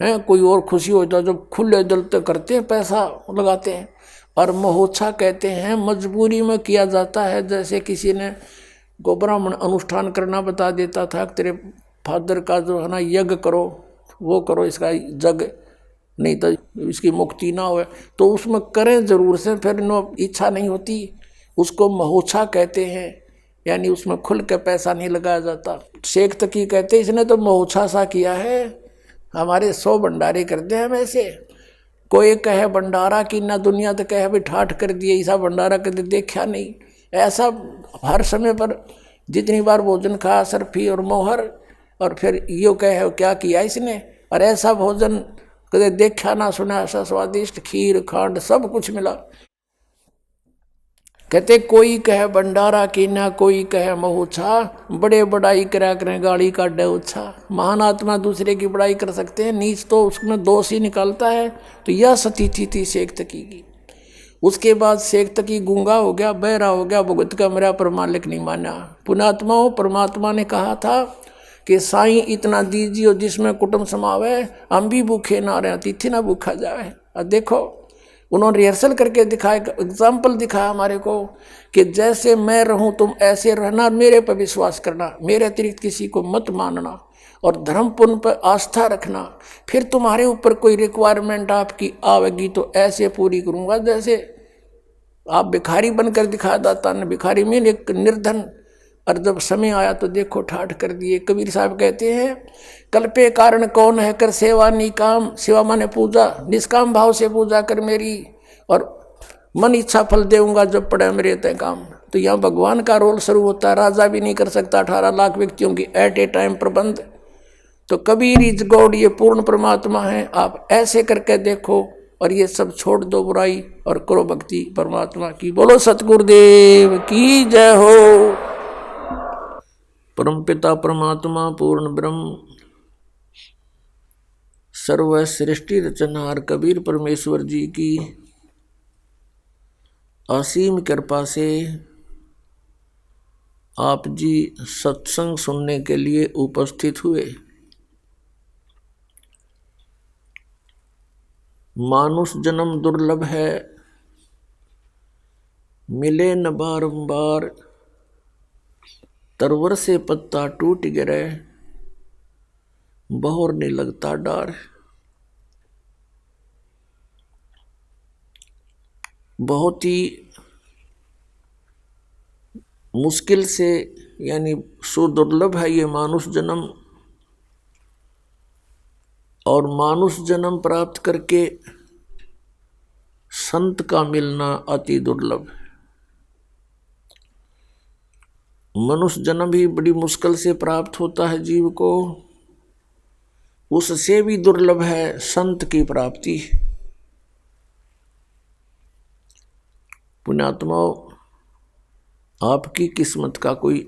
Speaker 2: है, कोई और खुशी हो जाए, जब खुले दिल तो करते हैं, पैसा लगाते हैं। और महोत्सव कहते हैं मजबूरी में किया जाता है। जैसे किसी ने को ब्राह्मण अनुष्ठान करना बता देता था, तेरे फादर का जो है ना यज्ञ करो, वो करो, इसका जग नहीं तो इसकी मुक्ति ना हो, तो उसमें करें जरूर से, फिर नो इच्छा नहीं होती, उसको महोत्सव कहते हैं। यानी उसमें खुल के पैसा नहीं लगाया जाता। शेख तकी कहते इसने तो महोत्सव सा किया है, हमारे 100 भंडारे कर दे हम ऐसे। कोई कहे भंडारा की ना, दुनिया तो कहे भी ठाठ कर दिए, ऐसा भंडारा कभी देखा नहीं। ऐसा हर समय पर जितनी बार भोजन खाया सरफी और मोहर, और फिर यो कहे क्या किया इसने, और ऐसा भोजन कदे देखा ना सुना, ऐसा स्वादिष्ट खीर खांड सब कुछ मिला। कहते कोई कहे भंडारा की ना, कोई कहे महोत्सव, बड़े बड़ाई करा करें गाड़ी का डे। महान आत्मा दूसरे की बड़ाई कर सकते हैं, नीच तो उसमें दोष ही निकालता है। तो यह स्थिति थी शेख तकी की। उसके बाद शेख तकी गूंगा हो गया, बहरा हो गया, भुगत का मेरा पर मालिक नहीं माना। पुण्यात्माओं, परमात्मा ने कहा था कि साईं इतना दीजिए जिसमें कुटुंब समावे, हम भी भूखे ना रहे, तिथि ना भूखा जाए। और देखो उन्होंने रिहर्सल करके दिखाया, एग्जाम्पल दिखाया हमारे को कि जैसे मैं रहूं तुम ऐसे रहना, मेरे पर विश्वास करना, मेरे अतिरिक्त किसी को मत मानना, और धर्म पुण्य पर आस्था रखना। फिर तुम्हारे ऊपर कोई रिक्वायरमेंट आपकी आवेगी तो ऐसे पूरी करूंगा जैसे आप भिखारी बनकर दिखा दाता ने, भिखारी में एक निर्धन, और जब समय आया तो देखो ठाठ कर दिए। कबीर साहब कहते हैं कल्पे कारण कौन है कर सेवा निकाम, सेवा माने पूजा, निष्काम भाव से पूजा कर मेरी, और मन इच्छा फल देऊंगा जब पड़े मेरे तय काम। तो यहाँ भगवान का रोल शुरू होता है। राजा भी नहीं कर सकता 18 लाख व्यक्तियों की एट ए टाइम प्रबंध। तो कबीर इज गॉड, ये पूर्ण परमात्मा है। आप ऐसे करके देखो और ये सब छोड़ दो बुराई और करो भक्ति परमात्मा की। बोलो सतगुरुदेव की जय हो। परमपिता परमात्मा पूर्ण ब्रह्म सर्व सृष्टि रचनहार कबीर परमेश्वर जी की असीम कृपा से आप जी सत्संग सुनने के लिए उपस्थित हुए। मानुष जन्म दुर्लभ है, मिले न बारंबार, तरवर से पत्ता टूट गिरे, बहोर नहीं लगता डार। बहुत ही मुश्किल से यानी सुदुर्लभ है ये मानुष जन्म, और मानुष जन्म प्राप्त करके संत का मिलना अति दुर्लभ। मनुष्य जन्म भी बड़ी मुश्किल से प्राप्त होता है जीव को, उससे भी दुर्लभ है संत की प्राप्ति। पुण्यात्माओं, आपकी किस्मत का कोई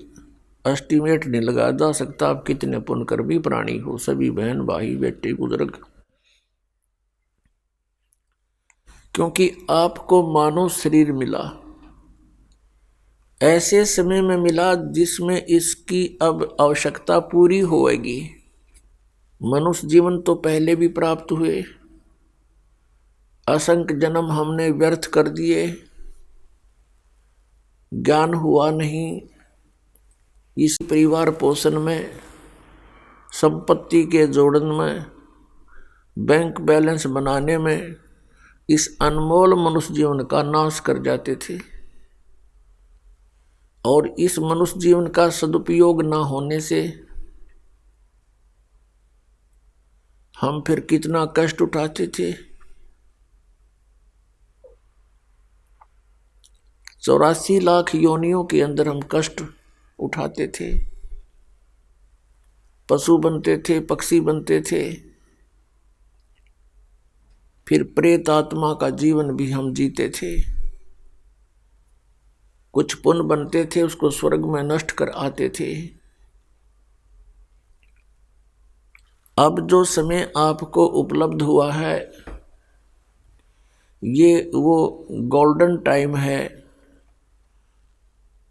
Speaker 2: एस्टिमेट नहीं लगाया जा सकता। आप कितने पुण्यकर्मी प्राणी हो, सभी बहन भाई बेटे बुजुर्ग, क्योंकि आपको मानव शरीर मिला, ऐसे समय में मिला जिसमें इसकी अब आवश्यकता पूरी होएगी। मनुष्य जीवन तो पहले भी प्राप्त हुए, असंख्य जन्म हमने व्यर्थ कर दिए, ज्ञान हुआ नहीं। इस परिवार पोषण में, संपत्ति के जोड़न में, बैंक बैलेंस बनाने में इस अनमोल मनुष्य जीवन का नाश कर जाते थे। और इस मनुष्य जीवन का सदुपयोग ना होने से हम फिर कितना कष्ट उठाते थे। 84 लाख योनियों के अंदर हम कष्ट उठाते थे, पशु बनते थे, पक्षी बनते थे, फिर प्रेत आत्मा का जीवन भी हम जीते थे। कुछ पुण्य बनते थे, उसको स्वर्ग में नष्ट कर आते थे। अब जो समय आपको उपलब्ध हुआ है, ये वो गोल्डन टाइम है,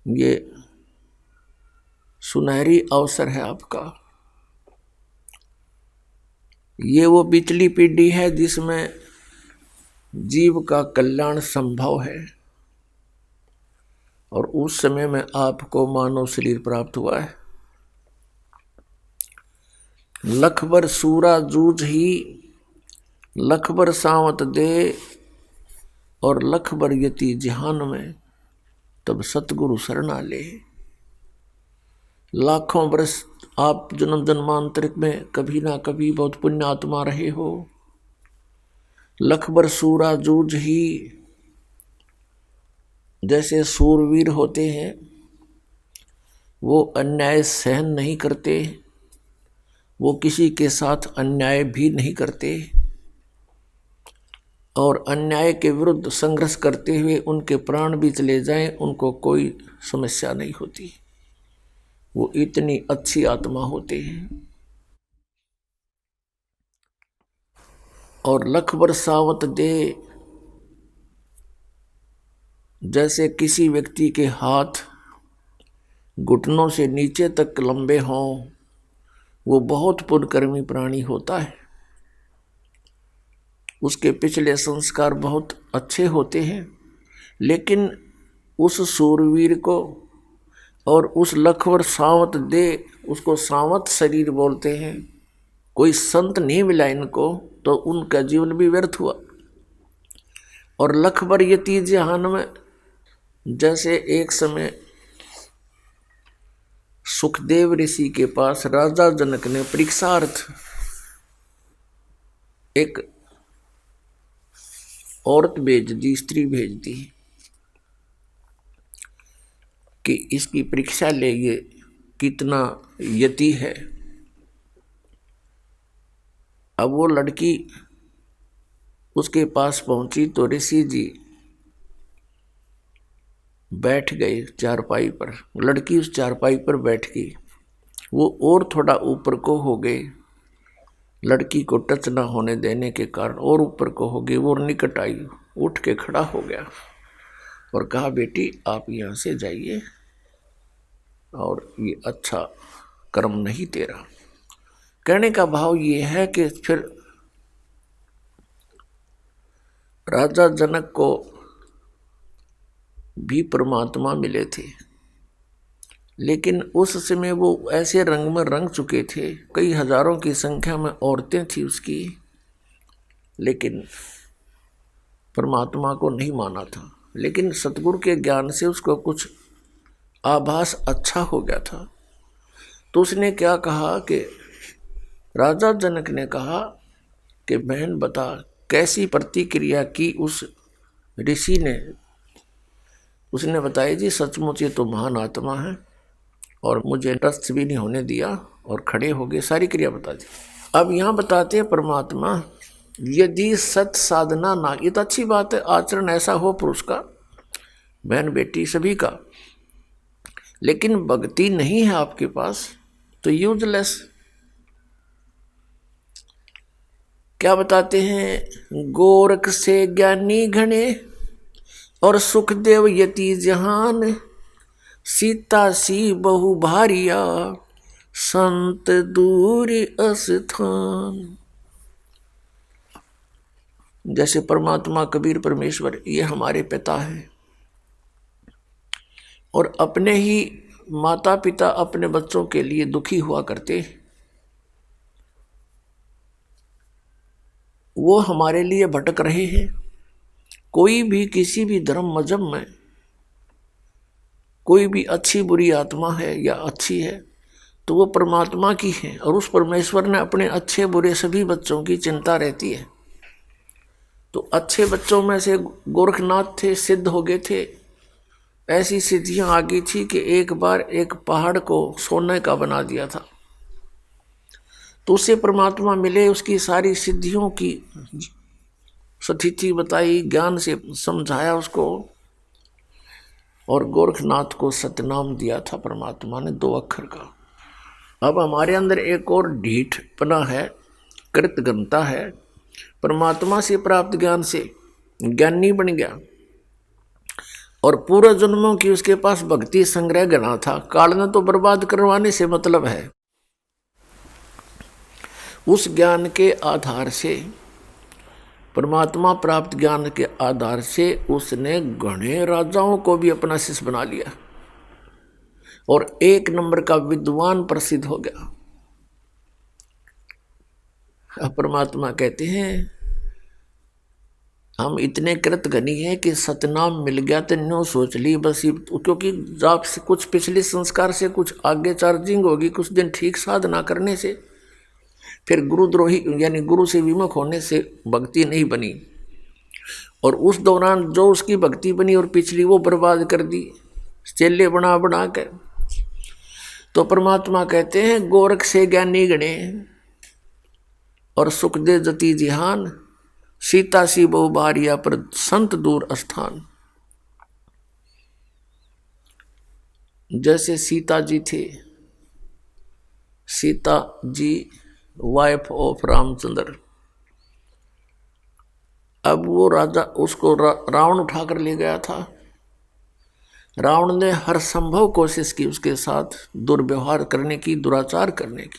Speaker 2: ये सुनहरी अवसर है आपका। ये वो पिछली पीढ़ी है जिसमें जीव का कल्याण संभव है, और उस समय में आपको मानव शरीर प्राप्त हुआ है। लखबर सूरा जूझ ही, लखबर सावत दे, और लखबर यति जहान में, तब सतगुरु शरणा ले। लाखों वर्ष आप जन्म जन्मांतरिक में कभी ना कभी बहुत पुण्य आत्मा रहे हो। लखबर सूरा जूझ ही, जैसे सूरवीर होते हैं, वो अन्याय सहन नहीं करते, वो किसी के साथ अन्याय भी नहीं करते, और अन्याय के विरुद्ध संघर्ष करते हुए उनके प्राण भी चले जाएं, उनको कोई समस्या नहीं होती। वो इतनी अच्छी आत्मा होते हैं। और लख बरसावत दे, जैसे किसी व्यक्ति के हाथ घुटनों से नीचे तक लंबे हों, वो बहुत पुण्यकर्मी प्राणी होता है। उसके पिछले संस्कार बहुत अच्छे होते हैं, लेकिन उस सूरवीर को और उस लखवर सावत दे, उसको सावत शरीर बोलते हैं। कोई संत नहीं मिला इनको, तो उनका जीवन भी व्यर्थ हुआ। और लखबर यति जहान में, जैसे एक समय सुखदेव ऋषि के पास राजा जनक ने परीक्षार्थ एक औरत भेज दी, स्त्री भेज दी कि इसकी परीक्षा ले, ये कितना यति है। अब वो लड़की उसके पास पहुंची तो ऋषि जी बैठ गए चारपाई पर। लड़की उस चारपाई पर बैठ गई, वो और थोड़ा ऊपर को हो गए, लड़की को टच ना होने देने के कारण और ऊपर को हो गई। वो निकट आई, उठ के खड़ा हो गया और कहा, बेटी आप यहाँ से जाइए, और ये अच्छा कर्म नहीं तेरा। कहने का भाव ये है कि फिर राजा जनक को भी परमात्मा मिले थे, लेकिन उस समय वो ऐसे रंग में रंग चुके थे, कई हजारों की संख्या में औरतें थी उसकी, लेकिन परमात्मा को नहीं माना था। लेकिन सतगुरु के ज्ञान से उसको कुछ आभास अच्छा हो गया था। तो उसने क्या कहा कि राजा जनक ने कहा कि बहन बता, कैसी प्रतिक्रिया की उस ऋषि ने। उसने बताया, जी सचमुच ये तो महान आत्मा है, और मुझे ट्रस्ट भी नहीं होने दिया, और खड़े हो गए, सारी क्रिया बता दी। अब यहाँ बताते हैं परमात्मा, यदि सत साधना ना, ये तो अच्छी बात है, आचरण ऐसा हो पुरुष का, बहन बेटी सभी का, लेकिन भक्ति नहीं है आपके पास तो यूजलेस। क्या बताते हैं, गोरख से ज्ञानी घने, और सुखदेव यति जहान, सीता सी बहु भारिया, संत दूर अस्थान। जैसे परमात्मा कबीर परमेश्वर ये हमारे पिता हैं, और अपने ही माता पिता अपने बच्चों के लिए दुखी हुआ करते, वो हमारे लिए भटक रहे हैं। कोई भी किसी भी धर्म मजहब में कोई भी अच्छी बुरी आत्मा है या अच्छी है तो वो परमात्मा की है, और उस परमेश्वर ने अपने अच्छे बुरे सभी बच्चों की चिंता रहती है। तो अच्छे बच्चों में से गोरखनाथ थे, सिद्ध हो गए थे। ऐसी सिद्धियां आ गई थी कि एक बार एक पहाड़ को सोने का बना दिया था। तो उससे परमात्मा मिले, उसकी सारी सिद्धियों की स्थिति बताई, ज्ञान से समझाया उसको, और गोरखनाथ को सतनाम दिया था परमात्मा ने 2 अक्षर का। अब हमारे अंदर एक और ढीठपना है, कृतज्ञता है। परमात्मा से प्राप्त ज्ञान से ज्ञानी बन गया, और पूर्व जन्मों की उसके पास भक्ति संग्रह गणा था। काल ने तो बर्बाद करवाने से मतलब है। उस ज्ञान के आधार से, परमात्मा प्राप्त ज्ञान के आधार से उसने घने राजाओं को भी अपना शिष्य बना लिया, और 1 नंबर का विद्वान प्रसिद्ध हो गया। अब परमात्मा कहते हैं हम इतने कृतघ्नी हैं कि सतनाम मिल गया तो न्यों सोच ली बस, क्योंकि आपसे कुछ पिछले संस्कार से कुछ आगे चार्जिंग होगी, कुछ दिन ठीक साधना करने से, फिर गुरुद्रोही यानी गुरु से विमुख होने से भक्ति नहीं बनी, और उस दौरान जो उसकी भक्ति बनी और पिछली वो बर्बाद कर दी चेले बना बना कर। तो परमात्मा कहते हैं गोरख से ज्ञानी गणे, और सुख दे जति जिहान, सीता सी बहु बारिया पर संत दूर स्थान। जैसे सीता जी थे, सीता जी वाइफ ऑफ रामचंद्र, अब वो राजा उसको रावण उठाकर ले गया था। रावण ने हर संभव कोशिश की उसके साथ दुर्व्यवहार करने की, दुराचार करने की,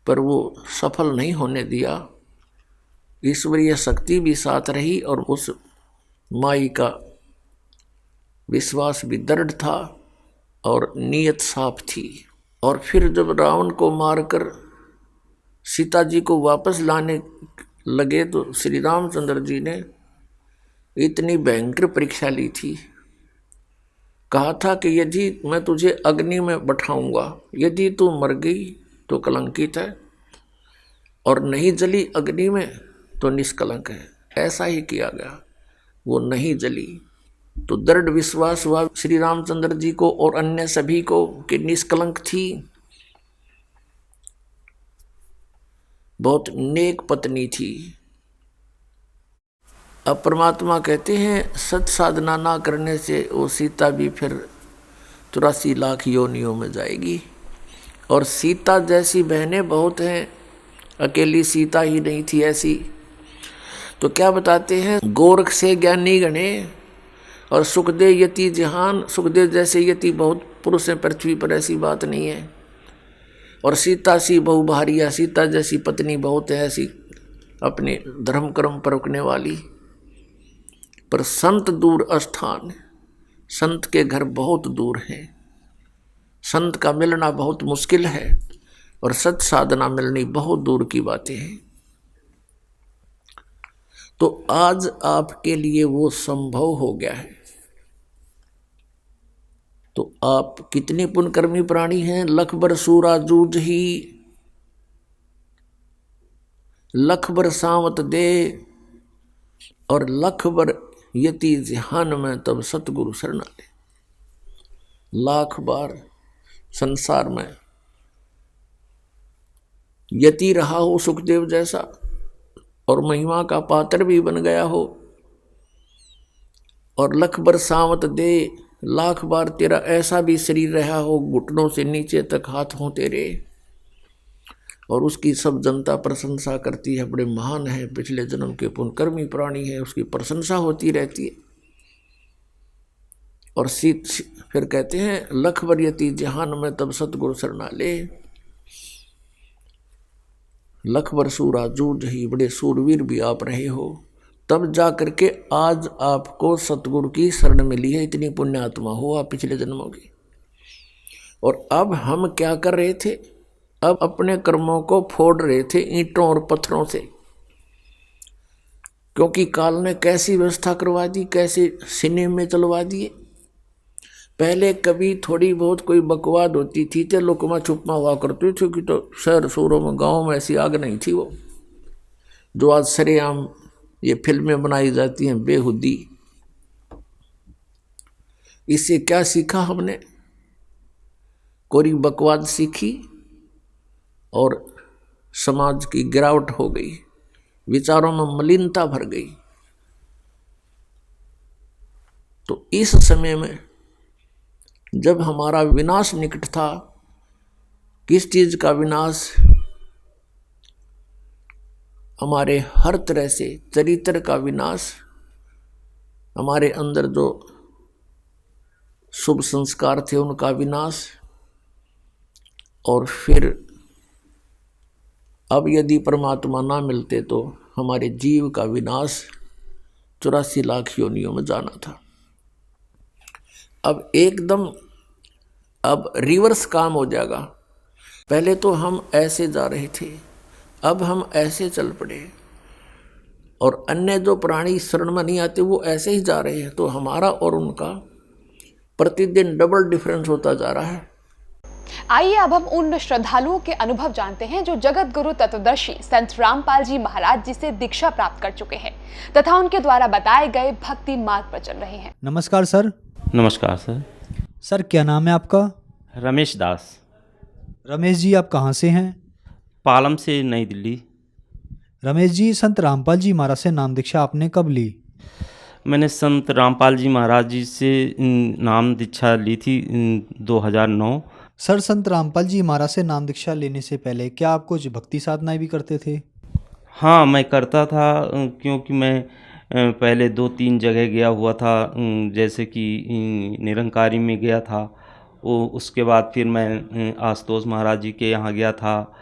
Speaker 2: पर वो सफल नहीं होने दिया। ईश्वरीय शक्ति भी साथ रही, और उस माई का विश्वास भी दृढ़ था, और नीयत साफ थी। और फिर जब रावण को मारकर सीता जी को वापस लाने लगे तो श्री रामचंद्र जी ने इतनी भयंकर परीक्षा ली थी। कहा था कि यदि मैं तुझे अग्नि में बैठाऊंगा, यदि तू मर गई तो कलंकित है, और नहीं जली अग्नि में तो निष्कलंक है। ऐसा ही किया गया, वो नहीं जली। तो दृढ़ विश्वास हुआ श्री रामचंद्र जी को और अन्य सभी को कि निष्कलंक थी, बहुत नेक पत्नी थी। अब परमात्मा कहते हैं सत साधना ना करने से वो सीता भी फिर 83 लाख योनियों में जाएगी, और सीता जैसी बहनें बहुत हैं, अकेली सीता ही नहीं थी ऐसी। तो क्या बताते हैं, गोरख से ज्ञानी गणे और सुखदे यति जहान। सुखदेव जैसे यति बहुत पुरुष हैं पृथ्वी पर, ऐसी बात नहीं है। और सीता सी बहु भारिया, सीता जैसी पत्नी बहुत है ऐसी, अपने धर्म कर्म पर रुकने वाली। पर संत दूर स्थान, संत के घर बहुत दूर हैं, संत का मिलना बहुत मुश्किल है, और सत साधना मिलनी बहुत दूर की बातें हैं। तो आज आपके लिए वो संभव हो गया है। तो आप कितने पुण्यकर्मी प्राणी हैं। लख बर सूरा जूझ ही, लख बर सावत दे, और लख बर यति जिहान में तब सतगुरु शरणा ले। लाख बार संसार में यति रहा हो सुखदेव जैसा, और महिमा का पात्र भी बन गया हो, और लख बर सावत दे, लाख बार तेरा ऐसा भी शरीर रहा हो घुटनों से नीचे तक हाथ हों तेरे, और उसकी सब जनता प्रशंसा करती है, बड़े महान है, पिछले जन्म के पुण्यकर्मी प्राणी है, उसकी प्रशंसा होती रहती है। और फिर कहते हैं लख बर यति जहान में तब सतगुरु शरणा ले। लख बर सूरा जूझ ही, बड़े सूरवीर भी आप रहे हो, तब जा करके आज आपको सतगुरु की शरण मिली है। इतनी पुण्यात्मा हो आप पिछले जन्मों की। और अब हम क्या कर रहे थे, अब अपने कर्मों को फोड़ रहे थे ईंटों और पत्थरों से, क्योंकि काल ने कैसी व्यवस्था करवा दी, कैसे सीने में चलवा दिए। पहले कभी थोड़ी बहुत कोई बकवाद होती थी तो लोकमा छुपमा हुआ करती थी कि तो शहर शहरों में गाँव में ऐसी आग नहीं थी। वो जो आज सरेआम ये फिल्में बनाई जाती हैं बेहुदी। इससे क्या सीखा हमने? कोई बकवाद सीखी और समाज की गिरावट हो गई, विचारों में मलिनता भर गई। तो इस समय में जब हमारा विनाश निकट था, किस चीज का विनाश? हमारे हर तरह से चरित्र का विनाश, हमारे अंदर जो शुभ संस्कार थे उनका विनाश, और फिर अब यदि परमात्मा ना मिलते तो हमारे जीव का विनाश 84 लाख योनियों में जाना था। अब एकदम अब रिवर्स काम हो जाएगा। पहले तो हम ऐसे जा रहे थे, अब हम ऐसे चल पड़े, और अन्य जो प्राणी शरण में नहीं आते वो ऐसे ही जा रहे हैं। तो हमारा और उनका प्रतिदिन डबल डिफरेंस होता जा रहा है।
Speaker 3: आइए अब हम उन श्रद्धालुओं के अनुभव जानते हैं जो जगत गुरु तत्वदर्शी संत रामपाल जी महाराज जी से दीक्षा प्राप्त कर चुके हैं तथा उनके द्वारा बताए गए भक्ति मार्ग पर चल रहे हैं।
Speaker 4: नमस्कार सर।
Speaker 5: नमस्कार सर।
Speaker 4: सर क्या नाम है आपका?
Speaker 5: रमेश दास।
Speaker 4: रमेश जी आप कहाँ से हैं?
Speaker 5: पालम से नई दिल्ली।
Speaker 4: रमेश जी संत रामपाल जी महाराज से नाम दीक्षा आपने कब ली?
Speaker 5: मैंने संत रामपाल जी महाराज जी से नाम दीक्षा ली थी 2009।
Speaker 4: सर संत रामपाल जी महाराज से नाम दीक्षा लेने से पहले क्या आप कुछ भक्ति साधनाएं भी करते थे?
Speaker 5: हाँ मैं करता था, क्योंकि मैं पहले 2-3 जगह गया हुआ था। जैसे कि निरंकारी में गया था, उसके बाद फिर मैं आशुतोष महाराज जी के यहाँ गया था,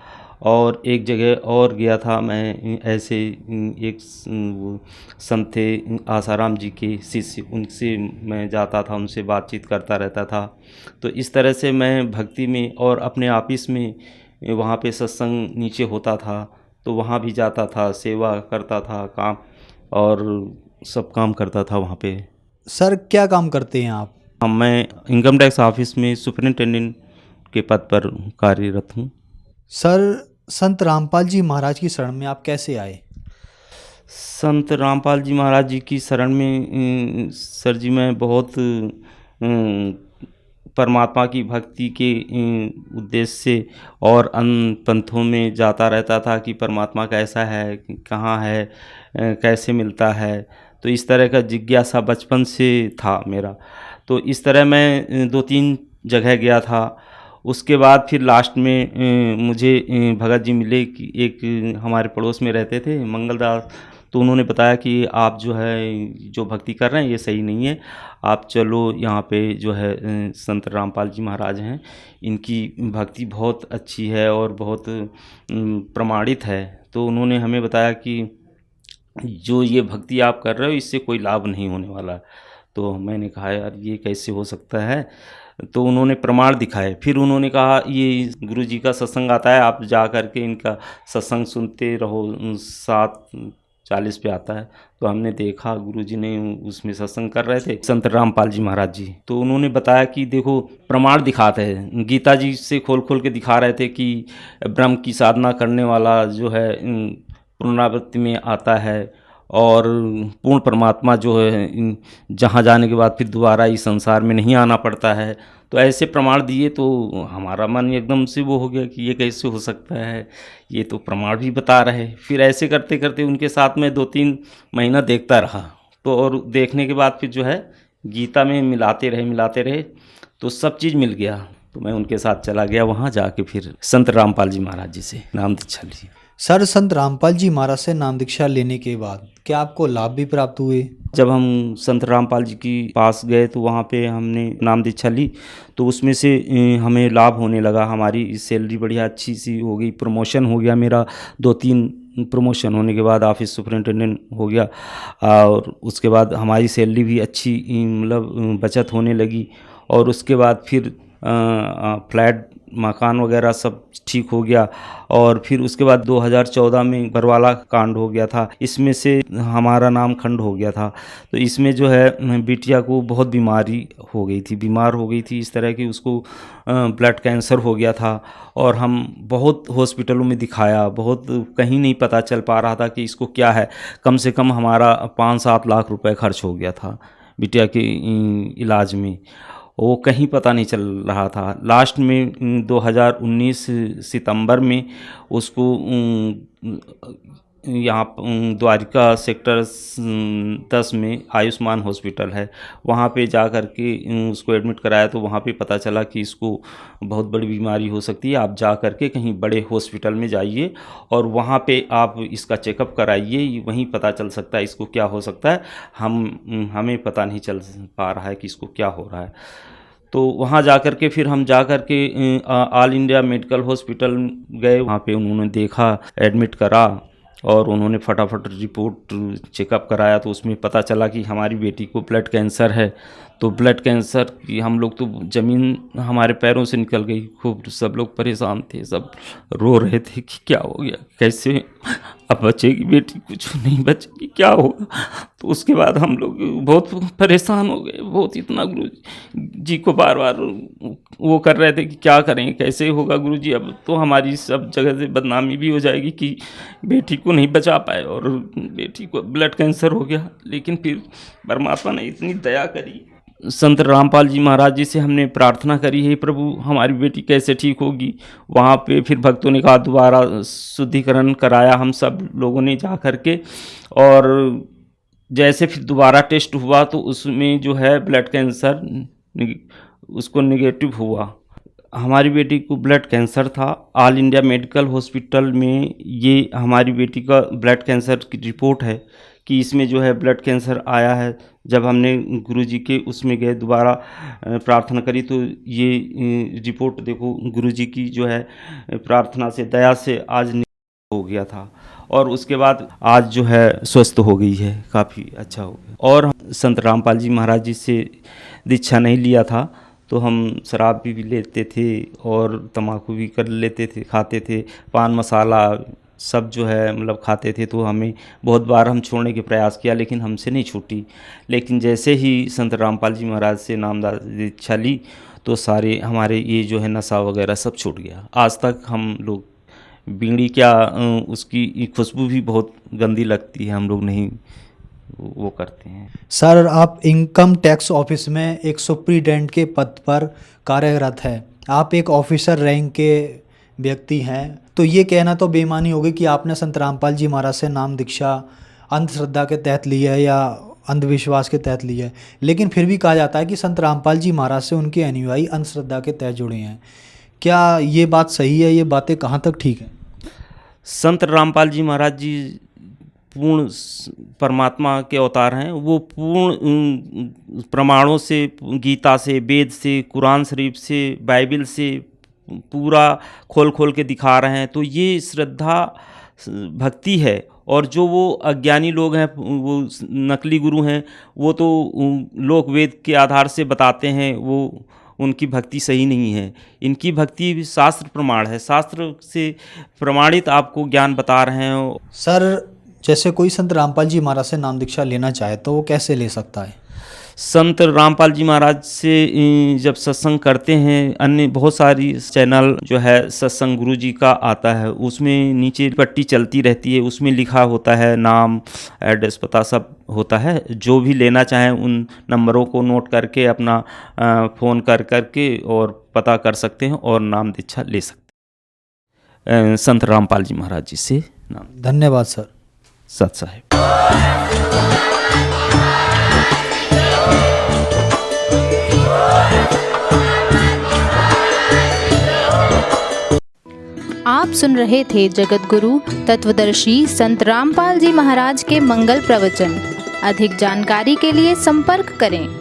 Speaker 5: और एक जगह और गया था मैं ऐसे। एक संत थे आसाराम जी के शिष्य, उनसे मैं जाता था, उनसे बातचीत करता रहता था। तो इस तरह से मैं भक्ति में, और अपने ऑफिस में वहाँ पे सत्संग नीचे होता था तो वहाँ भी जाता था, सेवा करता था, काम और सब काम करता था वहाँ पे।
Speaker 4: सर क्या काम करते हैं आप?
Speaker 5: मैं इनकम टैक्स ऑफिस में सुपरिटेंडेंट के पद पर कार्यरत हूँ।
Speaker 4: सर संत रामपाल जी महाराज की शरण में आप कैसे आए?
Speaker 5: संत रामपाल जी महाराज जी की शरण में सर जी मैं बहुत परमात्मा की भक्ति के उद्देश्य से और अन्य पंथों में जाता रहता था कि परमात्मा कैसा है, कहाँ है, कैसे मिलता है। तो इस तरह का जिज्ञासा बचपन से था मेरा। तो इस तरह मैं 2-3 जगह गया था। उसके बाद फिर लास्ट में मुझे भगत जी मिले कि एक हमारे पड़ोस में रहते थे मंगलदास। तो उन्होंने बताया कि आप जो है जो भक्ति कर रहे हैं ये सही नहीं है, आप चलो यहाँ पे जो है संत रामपाल जी महाराज हैं, इनकी भक्ति बहुत अच्छी है और बहुत प्रमाणित है। तो उन्होंने हमें बताया कि जो ये भक्ति आप कर रहे हो इससे कोई लाभ नहीं होने वाला। तो मैंने कहा यार ये कैसे हो सकता है। तो उन्होंने प्रमाण दिखाए। फिर उन्होंने कहा ये गुरु जी का सत्संग आता है, आप जा कर के इनका सत्संग सुनते रहो, 7:40 पे आता है। तो हमने देखा गुरु जी ने उसमें सत्संग कर रहे थे संत रामपाल जी महाराज जी। तो उन्होंने बताया कि देखो प्रमाण दिखाते हैं, गीता जी से खोल खोल के दिखा रहे थे कि ब्रह्म की साधना करने वाला जो है पुनरावृत्ति में आता है और पूर्ण परमात्मा जो है जहाँ जाने के बाद फिर दोबारा इस संसार में नहीं आना पड़ता है। तो ऐसे प्रमाण दिए तो हमारा मन एकदम से वो हो गया कि ये कैसे हो सकता है, ये तो प्रमाण भी बता रहे। फिर ऐसे करते करते उनके साथ में 2-3 महीना देखता रहा। तो और देखने के बाद फिर जो है गीता में मिलाते रहे तो सब चीज़ मिल गया। तो मैं उनके साथ चला गया वहाँ, जाके फिर संत रामपाल जी महाराज जी से नाम दीक्षा ली।
Speaker 4: सर संत रामपाल जी महाराज से नाम दीक्षा लेने के बाद क्या आपको लाभ भी प्राप्त हुए?
Speaker 5: जब हम संत रामपाल जी के पास गए तो वहाँ पे हमने नाम दीक्षा ली, तो उसमें से हमें लाभ होने लगा। हमारी सैलरी बढ़िया अच्छी सी हो गई, प्रमोशन हो गया मेरा। 2-3 प्रमोशन होने के बाद ऑफिस सुपरिटेंडेंट हो गया, और उसके बाद हमारी सैलरी भी अच्छी मतलब बचत होने लगी। और उसके बाद फिर फ्लैट मकान वगैरह सब ठीक हो गया। और फिर उसके बाद 2014 में बरवाला कांड हो गया था, इसमें से हमारा नाम खंड हो गया था। तो इसमें जो है बिटिया को बहुत बीमारी हो गई थी, बीमार हो गई थी इस तरह की, उसको ब्लड कैंसर हो गया था। और हम बहुत हॉस्पिटलों में दिखाया, बहुत कहीं नहीं पता चल पा रहा था कि इसको क्या है। कम से कम हमारा 5-7 लाख रुपए खर्च हो गया था बिटिया के इलाज में, वो कहीं पता नहीं चल रहा था। लास्ट में 2019 सितंबर में उसको यहाँ द्वारिका सेक्टर 10 में आयुष्मान हॉस्पिटल है, वहाँ पे जा कर के उसको एडमिट कराया। तो वहाँ पे पता चला कि इसको बहुत बड़ी बीमारी हो सकती है, आप जा कर के कहीं बड़े हॉस्पिटल में जाइए और वहाँ पे आप इसका चेकअप कराइए, वहीं पता चल सकता है इसको क्या हो सकता है। हमें पता नहीं चल पा रहा है कि इसको क्या हो रहा है। तो वहाँ जा कर के फिर हम जा कर के ऑल इंडिया मेडिकल हॉस्पिटल गए, वहाँ पे उन्होंने देखा, एडमिट करा और उन्होंने फटाफट रिपोर्ट चेकअप कराया। तो उसमें पता चला कि हमारी बेटी को ब्लड कैंसर है। तो ब्लड कैंसर की हम लोग तो ज़मीन हमारे पैरों से निकल गई, खूब सब लोग परेशान थे, सब रो रहे थे कि क्या हो गया, कैसे अब बचेगी बेटी, कुछ नहीं बचेगी, क्या होगा। तो उसके बाद हम लोग बहुत परेशान हो गए, बहुत, इतना गुरु जी को बार बार वो कर रहे थे कि क्या करें, कैसे होगा गुरु जी, अब तो हमारी सब जगह से बदनामी भी हो जाएगी कि बेटी को नहीं बचा पाए और बेटी को ब्लड कैंसर हो गया। लेकिन फिर परमात्मा ने इतनी दया करी, संत रामपाल जी महाराज जी से हमने प्रार्थना करी, हे प्रभु हमारी बेटी कैसे ठीक होगी। वहाँ पे फिर भक्तों ने कहा दोबारा शुद्धिकरण कराया हम सब लोगों ने जा कर के, और जैसे फिर दोबारा टेस्ट हुआ तो उसमें जो है ब्लड कैंसर उसको नेगेटिव हुआ। हमारी बेटी को ब्लड कैंसर था। ऑल इंडिया मेडिकल हॉस्पिटल में ये हमारी बेटी का ब्लड कैंसर की रिपोर्ट है कि इसमें जो है ब्लड कैंसर आया है। जब हमने गुरुजी के उसमें गए, दोबारा प्रार्थना करी, तो ये रिपोर्ट देखो गुरुजी की जो है प्रार्थना से, दया से आज हो गया था। और उसके बाद आज जो है स्वस्थ हो गई है, काफ़ी अच्छा हो गया। और संत रामपाल जी महाराज जी से दीक्षा नहीं लिया था तो हम शराब भी लेते थे और तम्बाकू भी कर लेते थे, खाते थे, पान मसाला सब जो है मतलब खाते थे। तो हमें बहुत बार हम छोड़ने के प्रयास किया लेकिन हमसे नहीं छूटी। लेकिन जैसे ही संत रामपाल जी महाराज से नामदान दीक्षा ली तो सारे हमारे ये जो है नशा वगैरह सब छूट गया। आज तक हम लोग बीड़ी क्या, उसकी खुशबू भी बहुत गंदी लगती है, हम लोग नहीं वो करते हैं।
Speaker 4: सर, आप इनकम टैक्स ऑफिस में एक सुप्रीडेंट के पद पर कार्यरत है, आप एक ऑफिसर रैंक के व्यक्ति हैं, तो ये कहना तो बेईमानी होगी कि आपने संत रामपाल जी महाराज से नाम दीक्षा अंधश्रद्धा के तहत ली है या अंधविश्वास के तहत ली है। लेकिन फिर भी कहा जाता है कि संत रामपाल जी महाराज से उनके अनुयायी अंधश्रद्धा के तहत जुड़े हैं। क्या ये बात सही है? ये बातें कहाँ तक ठीक हैं?
Speaker 5: संत रामपाल जी महाराज जी पूर्ण परमात्मा के अवतार हैं। वो पूर्ण प्रमाणों से, गीता से, वेद से, कुरान शरीफ से, बाइबल से पूरा खोल खोल के दिखा रहे हैं। तो ये श्रद्धा भक्ति है। और जो वो अज्ञानी लोग हैं, वो नकली गुरु हैं, वो तो लोक वेद के आधार से बताते हैं, वो उनकी भक्ति सही नहीं है। इनकी भक्ति शास्त्र प्रमाण है, शास्त्र से प्रमाणित आपको ज्ञान बता रहे हैं।
Speaker 4: सर, जैसे कोई संत रामपाल जी महाराज से नाम दीक्षा लेना चाहे तो वो कैसे ले सकता है?
Speaker 5: संत रामपाल जी महाराज से जब सत्संग करते हैं, अन्य बहुत सारी चैनल जो है सत्संग गुरु जी का आता है, उसमें नीचे पट्टी चलती रहती है, उसमें लिखा होता है नाम, एड्रेस, पता सब होता है। जो भी लेना चाहें उन नंबरों को नोट करके अपना फ़ोन करके और पता कर सकते हैं और नाम दीक्षा ले सकते हैं संत रामपाल जी महाराज जी से नाम।
Speaker 4: धन्यवाद सर।
Speaker 5: सत साहिब।
Speaker 6: आप सुन रहे थे जगत गुरु तत्वदर्शी संत रामपाल जी महाराज के मंगल प्रवचन। अधिक जानकारी के लिए संपर्क करें